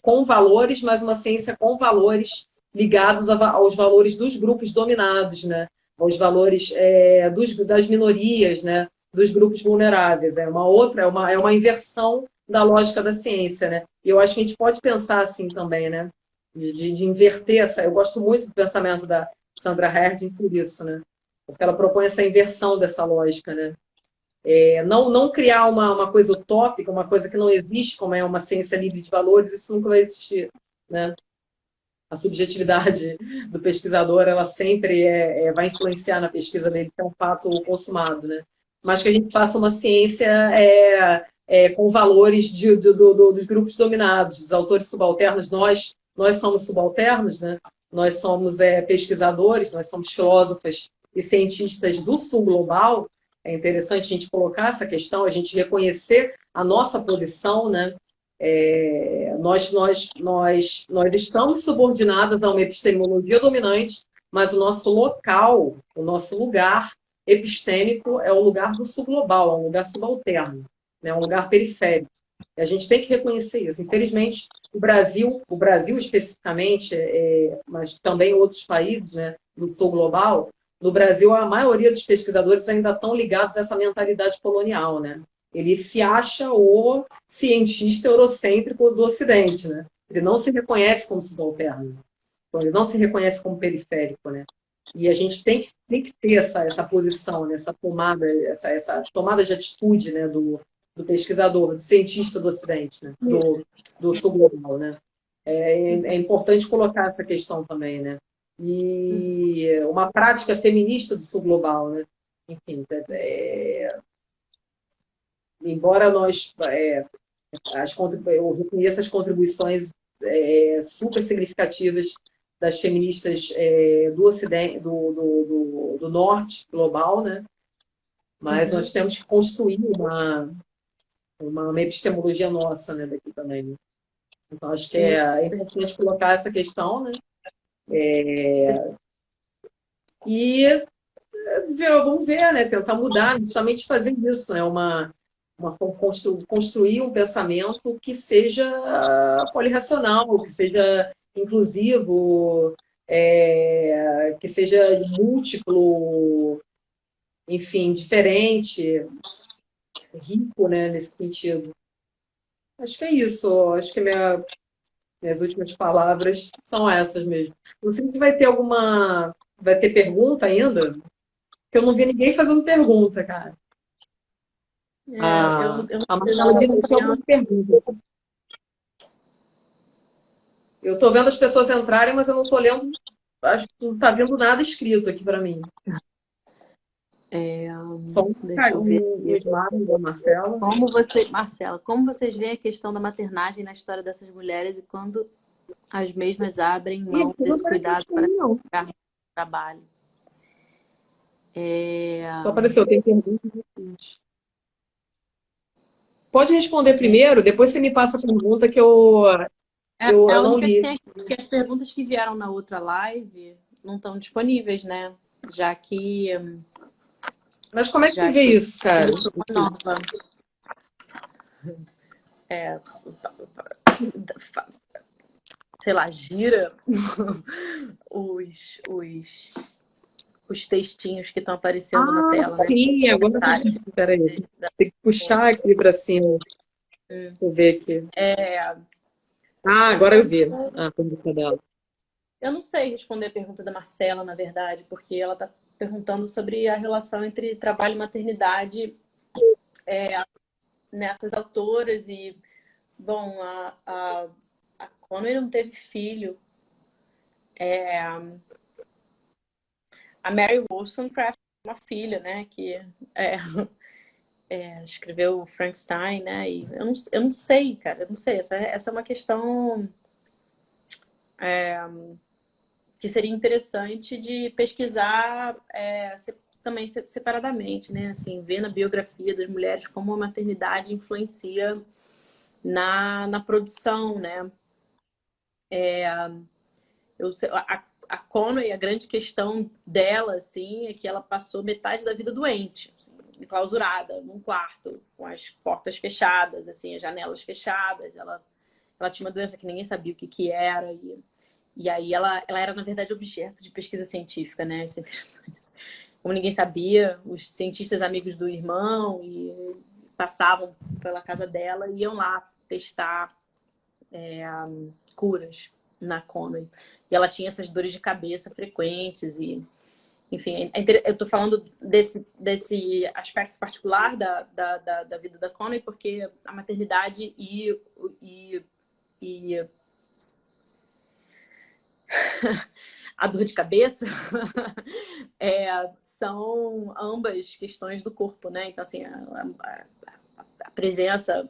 com valores, mas uma ciência com valores ligados aos valores dos grupos dominados, né? Aos valores das minorias, né? Dos grupos vulneráveis. É uma inversão da lógica da ciência, né? E eu acho que a gente pode pensar assim também, né? De inverter essa. Eu gosto muito do pensamento da Sandra Herdin por isso, né? Porque ela propõe essa inversão dessa lógica, né? Não criar uma coisa utópica, uma coisa que não existe, como é uma ciência livre de valores, isso nunca vai existir, né? A subjetividade do pesquisador, ela sempre vai influenciar na pesquisa dele, que é um fato consumado, né? Mas que a gente faça uma ciência com valores dos grupos dominados, dos autores subalternos. Nós somos subalternos, né? Nós somos pesquisadores, nós somos filósofos e cientistas do sul global. É interessante a gente colocar essa questão, a gente reconhecer a nossa posição, né? Nós estamos subordinadas a uma epistemologia dominante, mas o nosso local, o nosso lugar epistêmico é o lugar do subglobal, é um lugar subalterno, né? Um lugar periférico. E a gente tem que reconhecer isso. Infelizmente, o Brasil especificamente, mas também outros países, né, do sul global, no Brasil a maioria dos pesquisadores ainda estão ligados a essa mentalidade colonial, né? Ele se acha o cientista eurocêntrico do Ocidente, né? Ele não se reconhece como subalterno, ele não se reconhece como periférico, né? E a gente tem que ter essa posição, né? Essa tomada de atitude, né? Do pesquisador, do cientista do Ocidente, né? Do sul global, né? É importante colocar essa questão também, né? E uma prática feminista do sul global, né? Enfim, embora eu reconheça as contribuições super significativas das feministas do Ocidente, do Norte global, né? Mas nós temos que construir uma epistemologia nossa, né, daqui também. Né? Então, acho que Isso. é importante colocar essa questão, né? E vamos ver, né? Tentar mudar, justamente fazer isso, né? Construir um pensamento que seja polirracional, que seja inclusivo, que seja múltiplo, enfim, diferente, rico, né, nesse sentido. Acho que é isso. Acho que minhas últimas palavras são essas mesmo. Não sei se vai ter alguma. Vai ter pergunta ainda? Porque eu não vi ninguém fazendo pergunta, cara. Eu A não Marcela disse que tinha algumas perguntas. Eu estou vendo as pessoas entrarem, mas eu não estou lendo. Acho que não está vindo nada escrito aqui para mim. É, Só deixa eu ver um slide da Marcela. Marcela, como vocês veem a questão da maternagem na história dessas mulheres e quando as mesmas abrem Ih, mão não desse apareceu cuidado isso para aí, não. ficar no trabalho? Só apareceu, tem perguntas aqui. Pode responder primeiro, depois você me passa a pergunta que É a eu não única que li. tem aqui, porque as perguntas que vieram na outra live não estão disponíveis, né? Já que Mas como é que tu já vê que isso, cara? começou uma nova. Sei lá, gira os, os, os textinhos que estão aparecendo na Ah, tela, né? sim, agora eu tô Comentários. vendo. Peraí, tem que puxar aqui para cima. Deixa eu ver aqui. É, Ah, agora eu então, vi a pergunta dela. eu não sei responder a pergunta da Marcela, na verdade, porque ela está perguntando sobre a relação entre trabalho e maternidade nessas autoras. E, bom, a Conway não teve filho. A Mary Wollstonecraft, uma filha, né, que escreveu Frankenstein, né? E eu não sei, cara, eu não sei. Essa é uma questão que seria interessante de pesquisar também separadamente, né? Assim, ver na biografia das mulheres como a maternidade influencia na produção, né? A Conway, a grande questão dela, assim, é que ela passou metade da vida doente, assim, enclausurada num quarto, com as portas fechadas, assim, as janelas fechadas. Ela tinha uma doença que ninguém sabia o que era. E aí ela era, na verdade, objeto de pesquisa científica, né? Isso é interessante. Como ninguém sabia, os cientistas amigos do irmão passavam pela casa dela e iam lá testar curas na Conway. E ela tinha essas dores de cabeça frequentes e, enfim, eu estou falando desse aspecto particular da vida da Conway porque a maternidade e a dor de cabeça são ambas questões do corpo, né? Então, assim, a presença,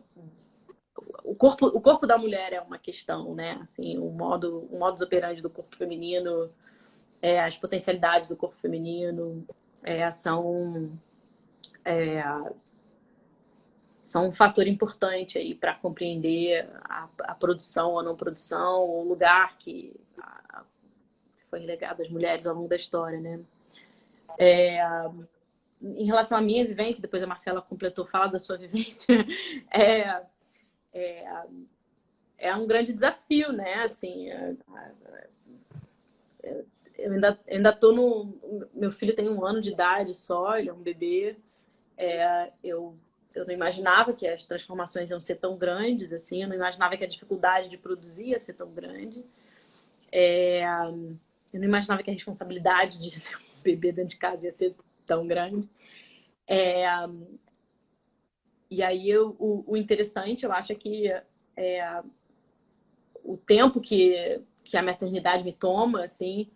o corpo da mulher é uma questão, né? Assim, o modus operandi do corpo feminino, as potencialidades do corpo feminino são são um fator importante aí para compreender a produção ou a não produção, o lugar que foi relegado às mulheres ao longo da história, né? Em relação à minha vivência, depois a Marcela completou, fala da sua vivência, é, é um grande desafio, né? Assim, eu ainda tô no... Meu filho tem 1 ano de idade só, ele é um bebê. Eu não imaginava que as transformações iam ser tão grandes, assim. Eu não imaginava que a dificuldade de produzir ia ser tão grande. Eu não imaginava que a responsabilidade de ter um bebê dentro de casa ia ser tão grande. E aí, o interessante, eu acho, é que o tempo que a maternidade me toma, assim,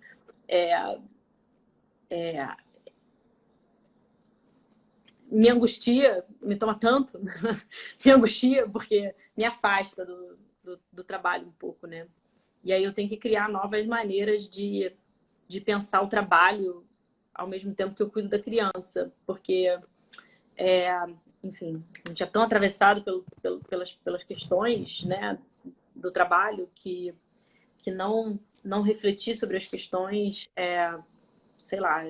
me angustia, me toma tanto, me angustia porque me afasta do trabalho um pouco, né? E aí eu tenho que criar novas maneiras de pensar o trabalho ao mesmo tempo que eu cuido da criança, porque enfim, a gente é tão atravessado pelas questões, né, do trabalho que não refletir sobre as questões sei lá,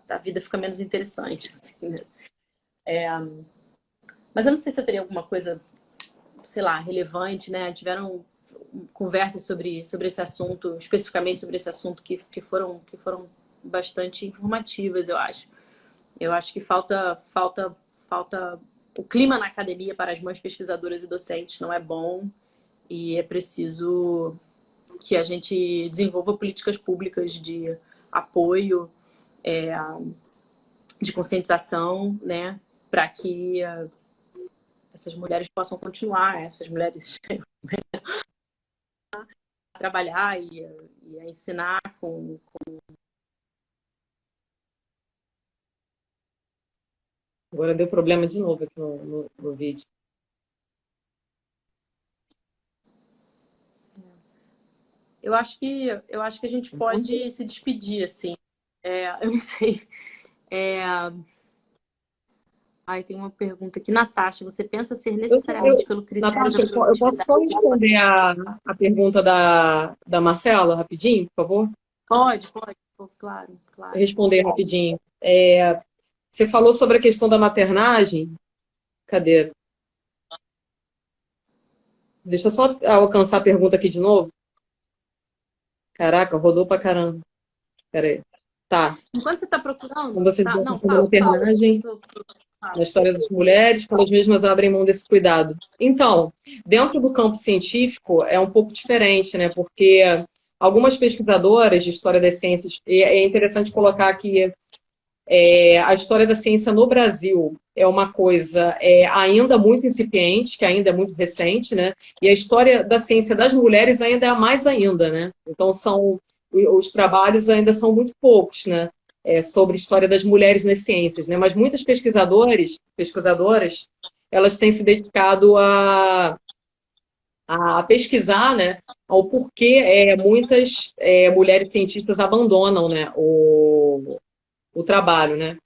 a vida fica menos interessante, assim, né? Mas eu não sei se eu teria alguma coisa, sei lá, relevante, né? Tiveram conversas sobre esse assunto, especificamente sobre esse assunto, que foram bastante informativas, eu acho. Eu acho que falta o clima na academia para as mães pesquisadoras e docentes não é bom e é preciso que a gente desenvolva políticas públicas de apoio, de conscientização, né, para que essas mulheres possam continuar, essas mulheres a trabalhar e a ensinar com... Agora deu problema de novo aqui no vídeo. Eu acho que a gente pode se despedir, assim. Eu não sei. Ai, tem uma pergunta aqui. Natasha, você pensa ser necessariamente pelo critério Natasha, da eu posso produtividade? só responder a pergunta da Marcela, rapidinho, por favor? Pode, claro. Responder rapidinho. Você falou sobre a questão da maternagem. Cadê? Deixa eu só alcançar a pergunta aqui de novo. Caraca, rodou pra caramba. Pera aí. Tá. Enquanto você está procurando... Como você Tá, viu a não, questão da fala. maternagem, na história das mulheres, como as mesmas abrem mão desse cuidado. Então, dentro do campo científico é um pouco diferente, né? Porque algumas pesquisadoras de história das ciências, e é interessante colocar aqui a história da ciência no Brasil é uma coisa ainda muito incipiente, que ainda é muito recente, né? E a história da ciência das mulheres ainda é a mais ainda, né? Então os trabalhos ainda são muito poucos, né? Sobre a história das mulheres nas ciências, né? Mas muitas pesquisadoras, elas têm se dedicado a pesquisar, né? Ao porquê muitas mulheres cientistas abandonam, né? O trabalho, né?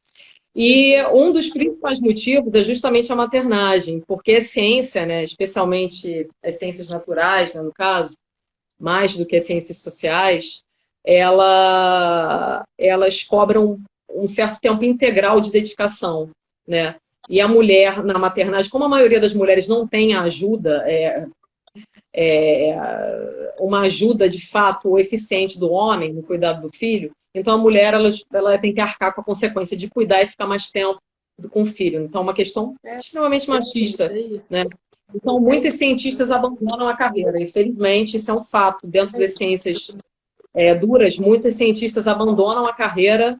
E um dos principais motivos é justamente a maternagem, porque a ciência, né, especialmente as ciências naturais, né, no caso, mais do que as ciências sociais, elas cobram um certo tempo integral de dedicação, né? E a mulher na maternagem, como a maioria das mulheres não tem a ajuda, uma ajuda de fato eficiente do homem no cuidado do filho, então a mulher ela tem que arcar com a consequência de cuidar e ficar mais tempo com o filho. Então é uma questão extremamente machista, né? Então muitos cientistas abandonam a carreira. Infelizmente, isso é um fato. Dentro das ciências duras, muitos cientistas abandonam a carreira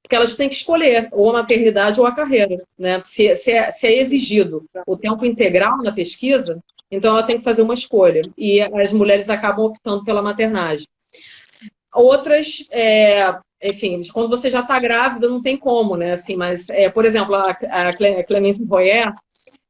porque elas têm que escolher ou a maternidade ou a carreira, né? Se é exigido o tempo integral na pesquisa, então ela tem que fazer uma escolha. E as mulheres acabam optando pela maternagem. Outras, enfim, quando você já está grávida, não tem como, né? Assim, mas, por exemplo, a Clemence Royer,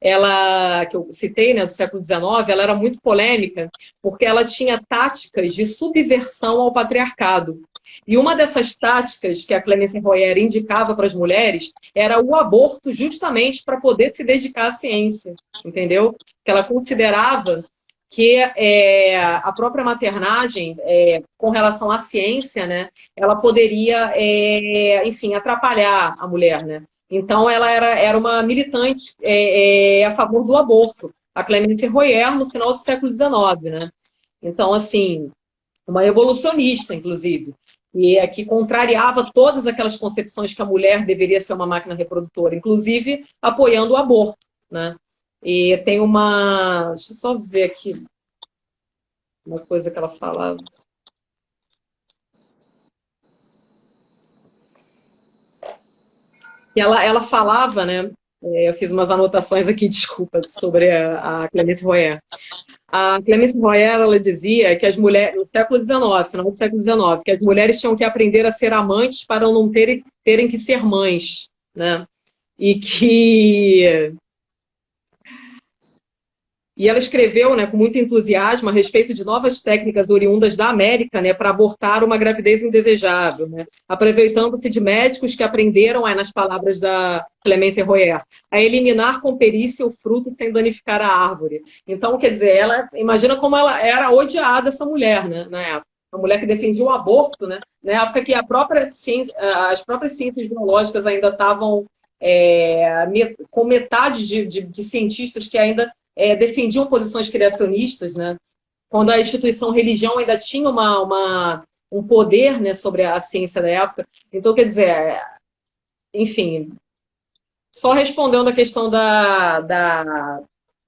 ela, que eu citei, né, do século XIX, ela era muito polêmica porque ela tinha táticas de subversão ao patriarcado. E uma dessas táticas que a Clemence Royer indicava para as mulheres era o aborto, justamente para poder se dedicar à ciência, entendeu? Que ela considerava que a própria maternagem, com relação à ciência, né, ela poderia, enfim, atrapalhar a mulher, né? Então, ela era uma militante a favor do aborto, a Clemence Royer, no final do século XIX, né? Então, assim, uma evolucionista, inclusive, e que contrariava todas aquelas concepções que a mulher deveria ser uma máquina reprodutora, inclusive apoiando o aborto, né? E tem uma... Deixa eu só ver aqui uma coisa que ela falava. E ela falava, né? Eu fiz umas anotações aqui, desculpa, sobre a Clemence Royer. A Clemence Royer, ela dizia que as mulheres, no século XIX, final do século XIX, que as mulheres tinham que aprender a ser amantes para não terem que ser mães, né? E que E ela escreveu, né, com muito entusiasmo a respeito de novas técnicas oriundas da América, né, para abortar uma gravidez indesejável, né, aproveitando-se de médicos que aprenderam, nas palavras da Clemence Royer, a eliminar com perícia o fruto sem danificar a árvore. Então, quer dizer, ela imagina como ela era odiada, essa mulher, né, na época. Uma mulher que defendia o aborto, né, na época que a própria ciência, as próprias ciências biológicas ainda estavam com metade de cientistas que ainda defendiam posições criacionistas, né? Quando a instituição religião ainda tinha um poder, né, sobre a ciência da época. Então, quer dizer, enfim, só respondendo a questão da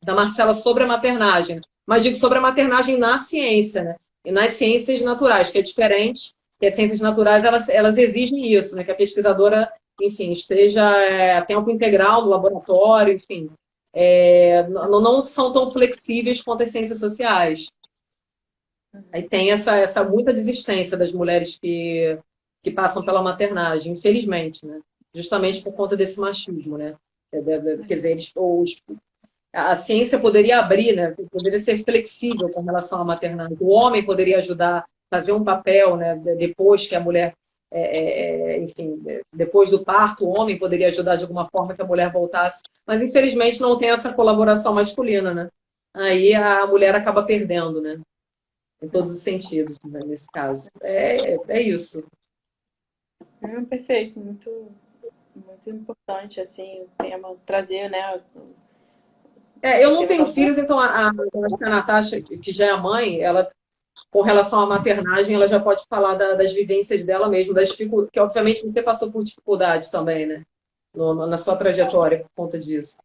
Marcela sobre a maternagem, mas digo sobre a maternagem na ciência, né? E nas ciências naturais, que é diferente, que as ciências naturais elas exigem isso, né? Que a pesquisadora, enfim, esteja a tempo integral no laboratório, enfim. Não são tão flexíveis quanto as ciências sociais. Aí tem essa muita desistência das mulheres que passam pela maternagem, infelizmente, né? Justamente por conta desse machismo, né? Quer dizer, a ciência poderia abrir, né? Poderia ser flexível com relação à maternagem. O homem poderia ajudar, fazer um papel, né? Depois que a mulher, enfim, depois do parto, o homem poderia ajudar de alguma forma que a mulher voltasse. Mas, infelizmente, não tem essa colaboração masculina, né? Aí a mulher acaba perdendo, né? Em todos os sentidos, né? Nesse caso. É isso. Perfeito, muito, muito importante, assim, o tema, trazer, né? Eu não tenho filhos, então acho que a Natasha, que já é mãe, ela, com relação à maternagem, ela já pode falar das vivências dela mesmo, que obviamente você passou por dificuldades também, né? Na sua trajetória por conta disso.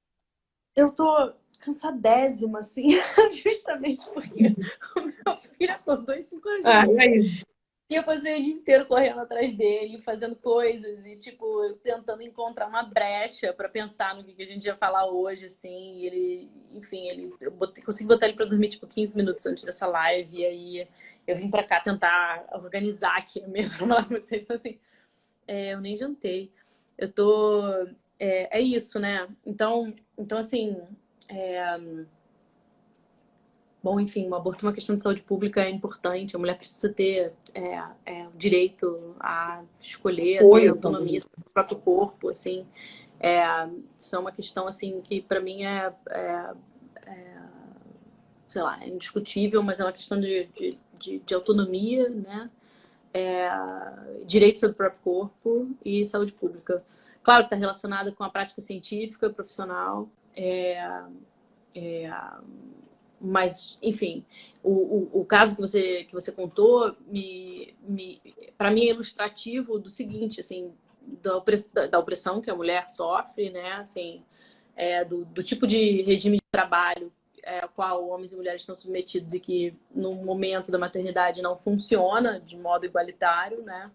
Eu tô cansadésima, assim, justamente porque o meu filho acordou em 5 horas da manhã. É isso. E eu passei o dia inteiro correndo atrás dele, fazendo coisas e, tipo, tentando encontrar uma brecha para pensar no que a gente ia falar hoje, assim. E ele, enfim, consegui botar ele para dormir, tipo, 15 minutos antes dessa live. E aí eu vim para cá tentar organizar aqui mesmo pra falar pra vocês. Então, assim, eu nem jantei. Eu tô... É isso, né? Então assim... Bom, enfim, o aborto é uma questão de saúde pública, é importante. A mulher precisa ter o direito a escolher, a ter Apoio autonomia também. sobre o próprio corpo, assim. Isso é uma questão, assim, que para mim sei lá, é indiscutível, mas é uma questão de autonomia, né? Direito sobre o próprio corpo e saúde pública. Claro que está relacionada com a prática científica, profissional, mas, enfim, o caso que você contou, para mim, é ilustrativo do seguinte, assim, da opressão que a mulher sofre, né? Assim, do tipo de regime de trabalho ao qual homens e mulheres estão submetidos e que, no momento da maternidade, não funciona de modo igualitário, né?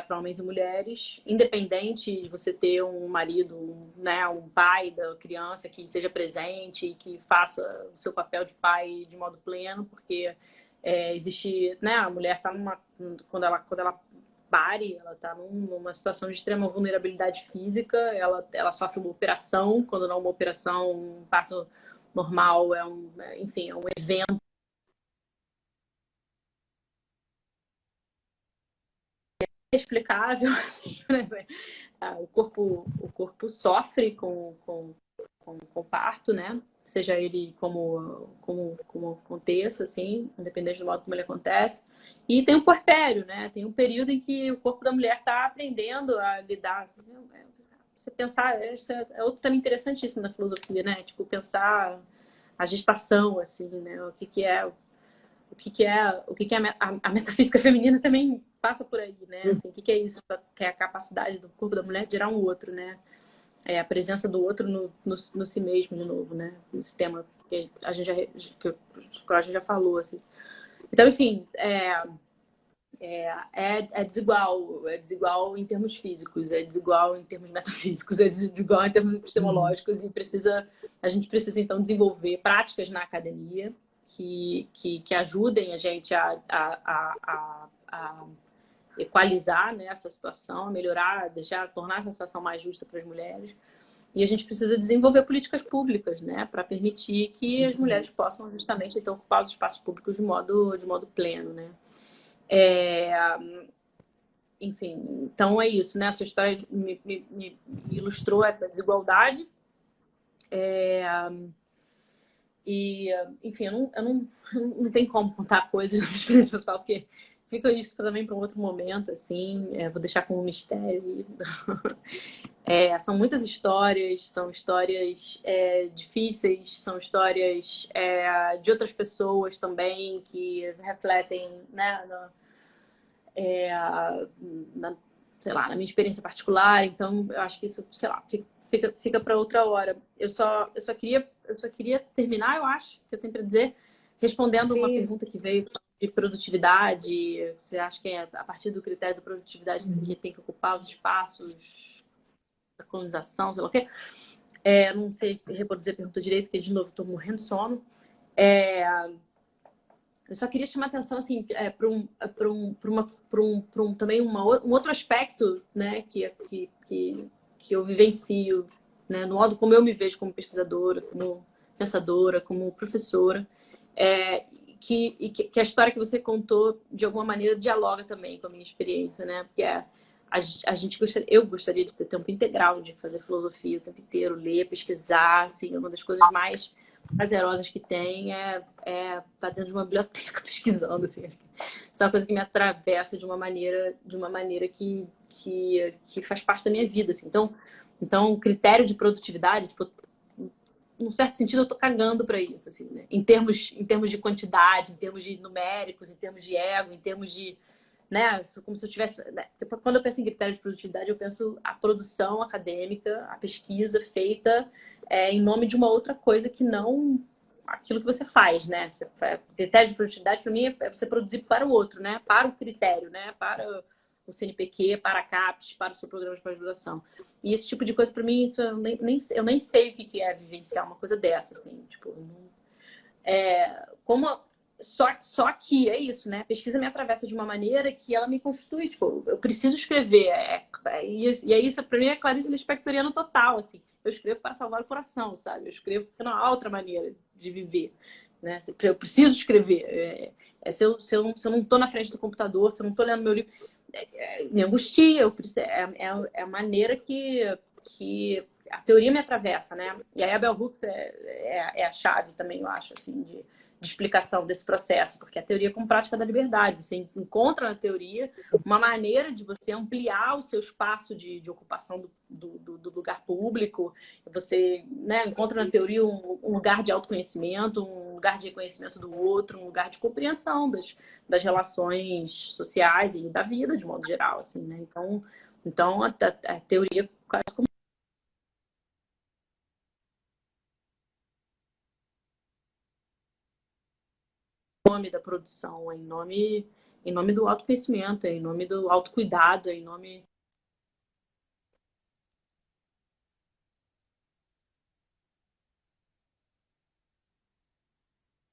Para homens e mulheres, independente de você ter um marido, né, um pai da criança que seja presente e que faça o seu papel de pai de modo pleno, porque existe, né, a mulher está quando ela pare, ela está numa situação de extrema vulnerabilidade física, ela sofre uma operação, quando não uma operação, um parto normal enfim, é um evento inexplicável, assim, né? O corpo sofre com o parto, né? Seja ele como aconteça, assim, independente do modo como ele acontece. E tem o puerpério, né? Tem um período em que o corpo da mulher está aprendendo a lidar. Assim, você pensar, isso é outro tema interessantíssimo da filosofia, né? Tipo, pensar a gestação, assim, né? A metafísica feminina também passa por aí, né? Assim, o que é isso? Que é a capacidade do corpo da mulher de gerar um outro, né? A presença do outro no si mesmo, de novo, né? Esse tema que a gente já falou, assim. Então, enfim, é desigual em termos físicos, é desigual em termos metafísicos, é desigual em termos epistemológicos e a gente precisa, então, desenvolver práticas na academia que ajudem a gente a equalizar, né, essa situação, a melhorar, tornar essa situação mais justa para as mulheres. E a gente precisa desenvolver políticas públicas, né, para permitir que as mulheres possam justamente então ocupar os espaços públicos de modo pleno, né? É, enfim, então é isso, né? A sua história me ilustrou essa desigualdade. E, enfim, não tem como contar coisas da minha experiência pessoal, porque fica isso também para um outro momento, assim, vou deixar como um mistério. São muitas histórias, são histórias difíceis, são histórias de outras pessoas também que refletem, né, na, sei lá, na minha experiência particular. Então, eu acho que isso, sei lá, fica para outra hora. Eu só queria terminar, eu acho, que eu tenho para dizer, respondendo uma Sim. pergunta que veio de produtividade. Você acha que a partir do critério da produtividade que tem que ocupar os espaços da colonização, sei lá o quê? Não sei reproduzir a pergunta direito, porque, de novo, estou morrendo de sono. Eu só queria chamar a atenção assim, para também um outro aspecto, né, que eu vivencio, né, no modo como eu me vejo como pesquisadora, como pensadora, como professora, é, que a história que você contou, de alguma maneira, dialoga também com a minha experiência, né? Porque eu gostaria de ter tempo integral, de fazer filosofia o tempo inteiro, ler, pesquisar, assim, uma das coisas mais prazerosas que tem estar dentro de uma biblioteca pesquisando, assim. Acho que isso é uma coisa que me atravessa de uma maneira que faz parte da minha vida, assim. Então, o critério de produtividade, tipo, num certo sentido, eu tô cagando para isso, assim, né? Em termos de quantidade, em termos de numéricos, em termos de ego, em termos de, né? Como se eu tivesse, né? Quando eu penso em critério de produtividade, eu penso a produção acadêmica, a pesquisa feita em nome de uma outra coisa que não aquilo que você faz, né? Critério de produtividade para mim é você produzir para o outro, né? Para o critério, né? Para o CNPq, para a CAPES, para o seu programa de pós-graduação. E esse tipo de coisa, para mim, isso eu nem sei o que é vivenciar uma coisa dessa, assim, tipo, como só que é isso, né? A pesquisa me atravessa de uma maneira que ela me constitui, tipo, eu preciso escrever, e é isso, para mim é Clarice Lispectoriano total, assim. Eu escrevo para salvar o coração, sabe? Eu escrevo porque não há outra maneira de viver, né? Eu preciso escrever. Se eu não estou na frente do computador, se eu não estou lendo meu livro, me angustia, é a maneira que a teoria me atravessa, né? E aí a Bell Hooks é a chave também, eu acho, assim, de explicação desse processo, porque a teoria é como prática da liberdade. Você encontra na teoria uma maneira de você ampliar o seu espaço de ocupação do lugar público. Você, né, encontra na teoria um lugar de autoconhecimento, um lugar de reconhecimento do outro, um lugar de compreensão das relações sociais e da vida de modo geral, assim, né? Então a teoria quase como nome da produção, em nome do autoconhecimento, em nome do autocuidado, em nome.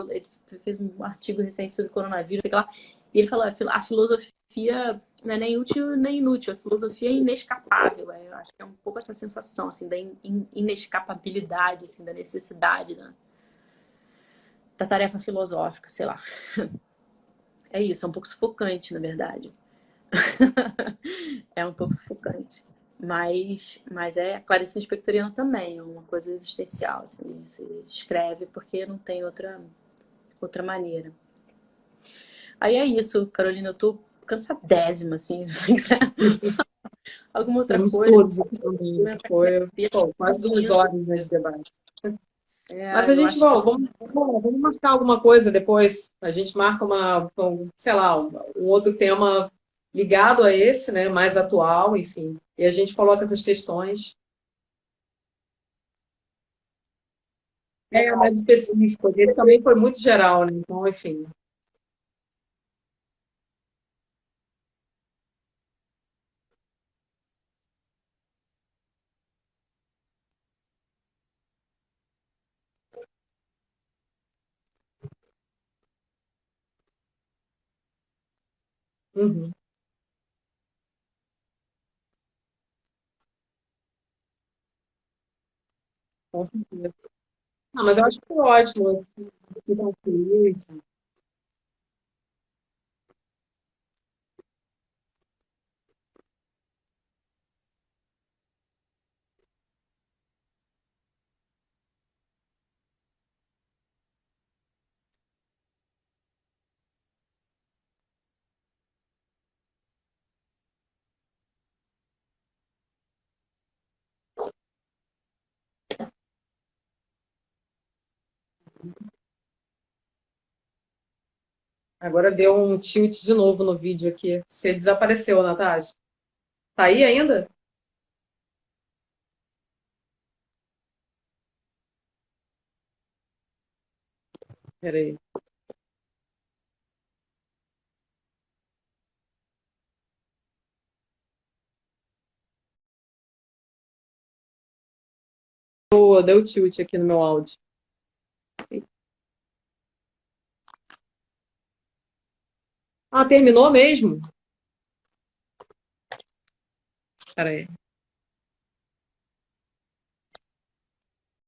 Ele fez um artigo recente sobre coronavírus, sei lá, e ele falou: a filosofia não é nem útil nem inútil, a filosofia é inescapável. Eu acho que é um pouco essa sensação assim, da inescapabilidade, assim, da necessidade da tarefa filosófica, sei lá. É isso, é um pouco sufocante, na verdade. É um pouco sufocante. Mas a Clarice Lispectoriano também, é uma coisa existencial. Assim, se escreve porque não tem outra maneira. Aí é isso, Carolina, eu tô cansadésima, assim, se você quiser alguma outra Estamos coisa. todos aqui também. Foi, pô, quase 2 horas nesse debate. Mas a Eu gente, acho que bom, vamos marcar alguma coisa depois. A gente marca sei lá, um outro tema ligado a esse, né, mais atual, enfim. E a gente coloca essas questões. Mais específico. Esse também foi muito geral, né? Então, enfim. Uhum. com certeza. Não, mas eu acho que foi ótimo, assim, então, feliz. Agora deu um tilt de novo no vídeo aqui. Você desapareceu, Natasha. Tá aí ainda? Peraí. Deu tilt aqui no meu áudio. Ah, terminou mesmo? Peraí.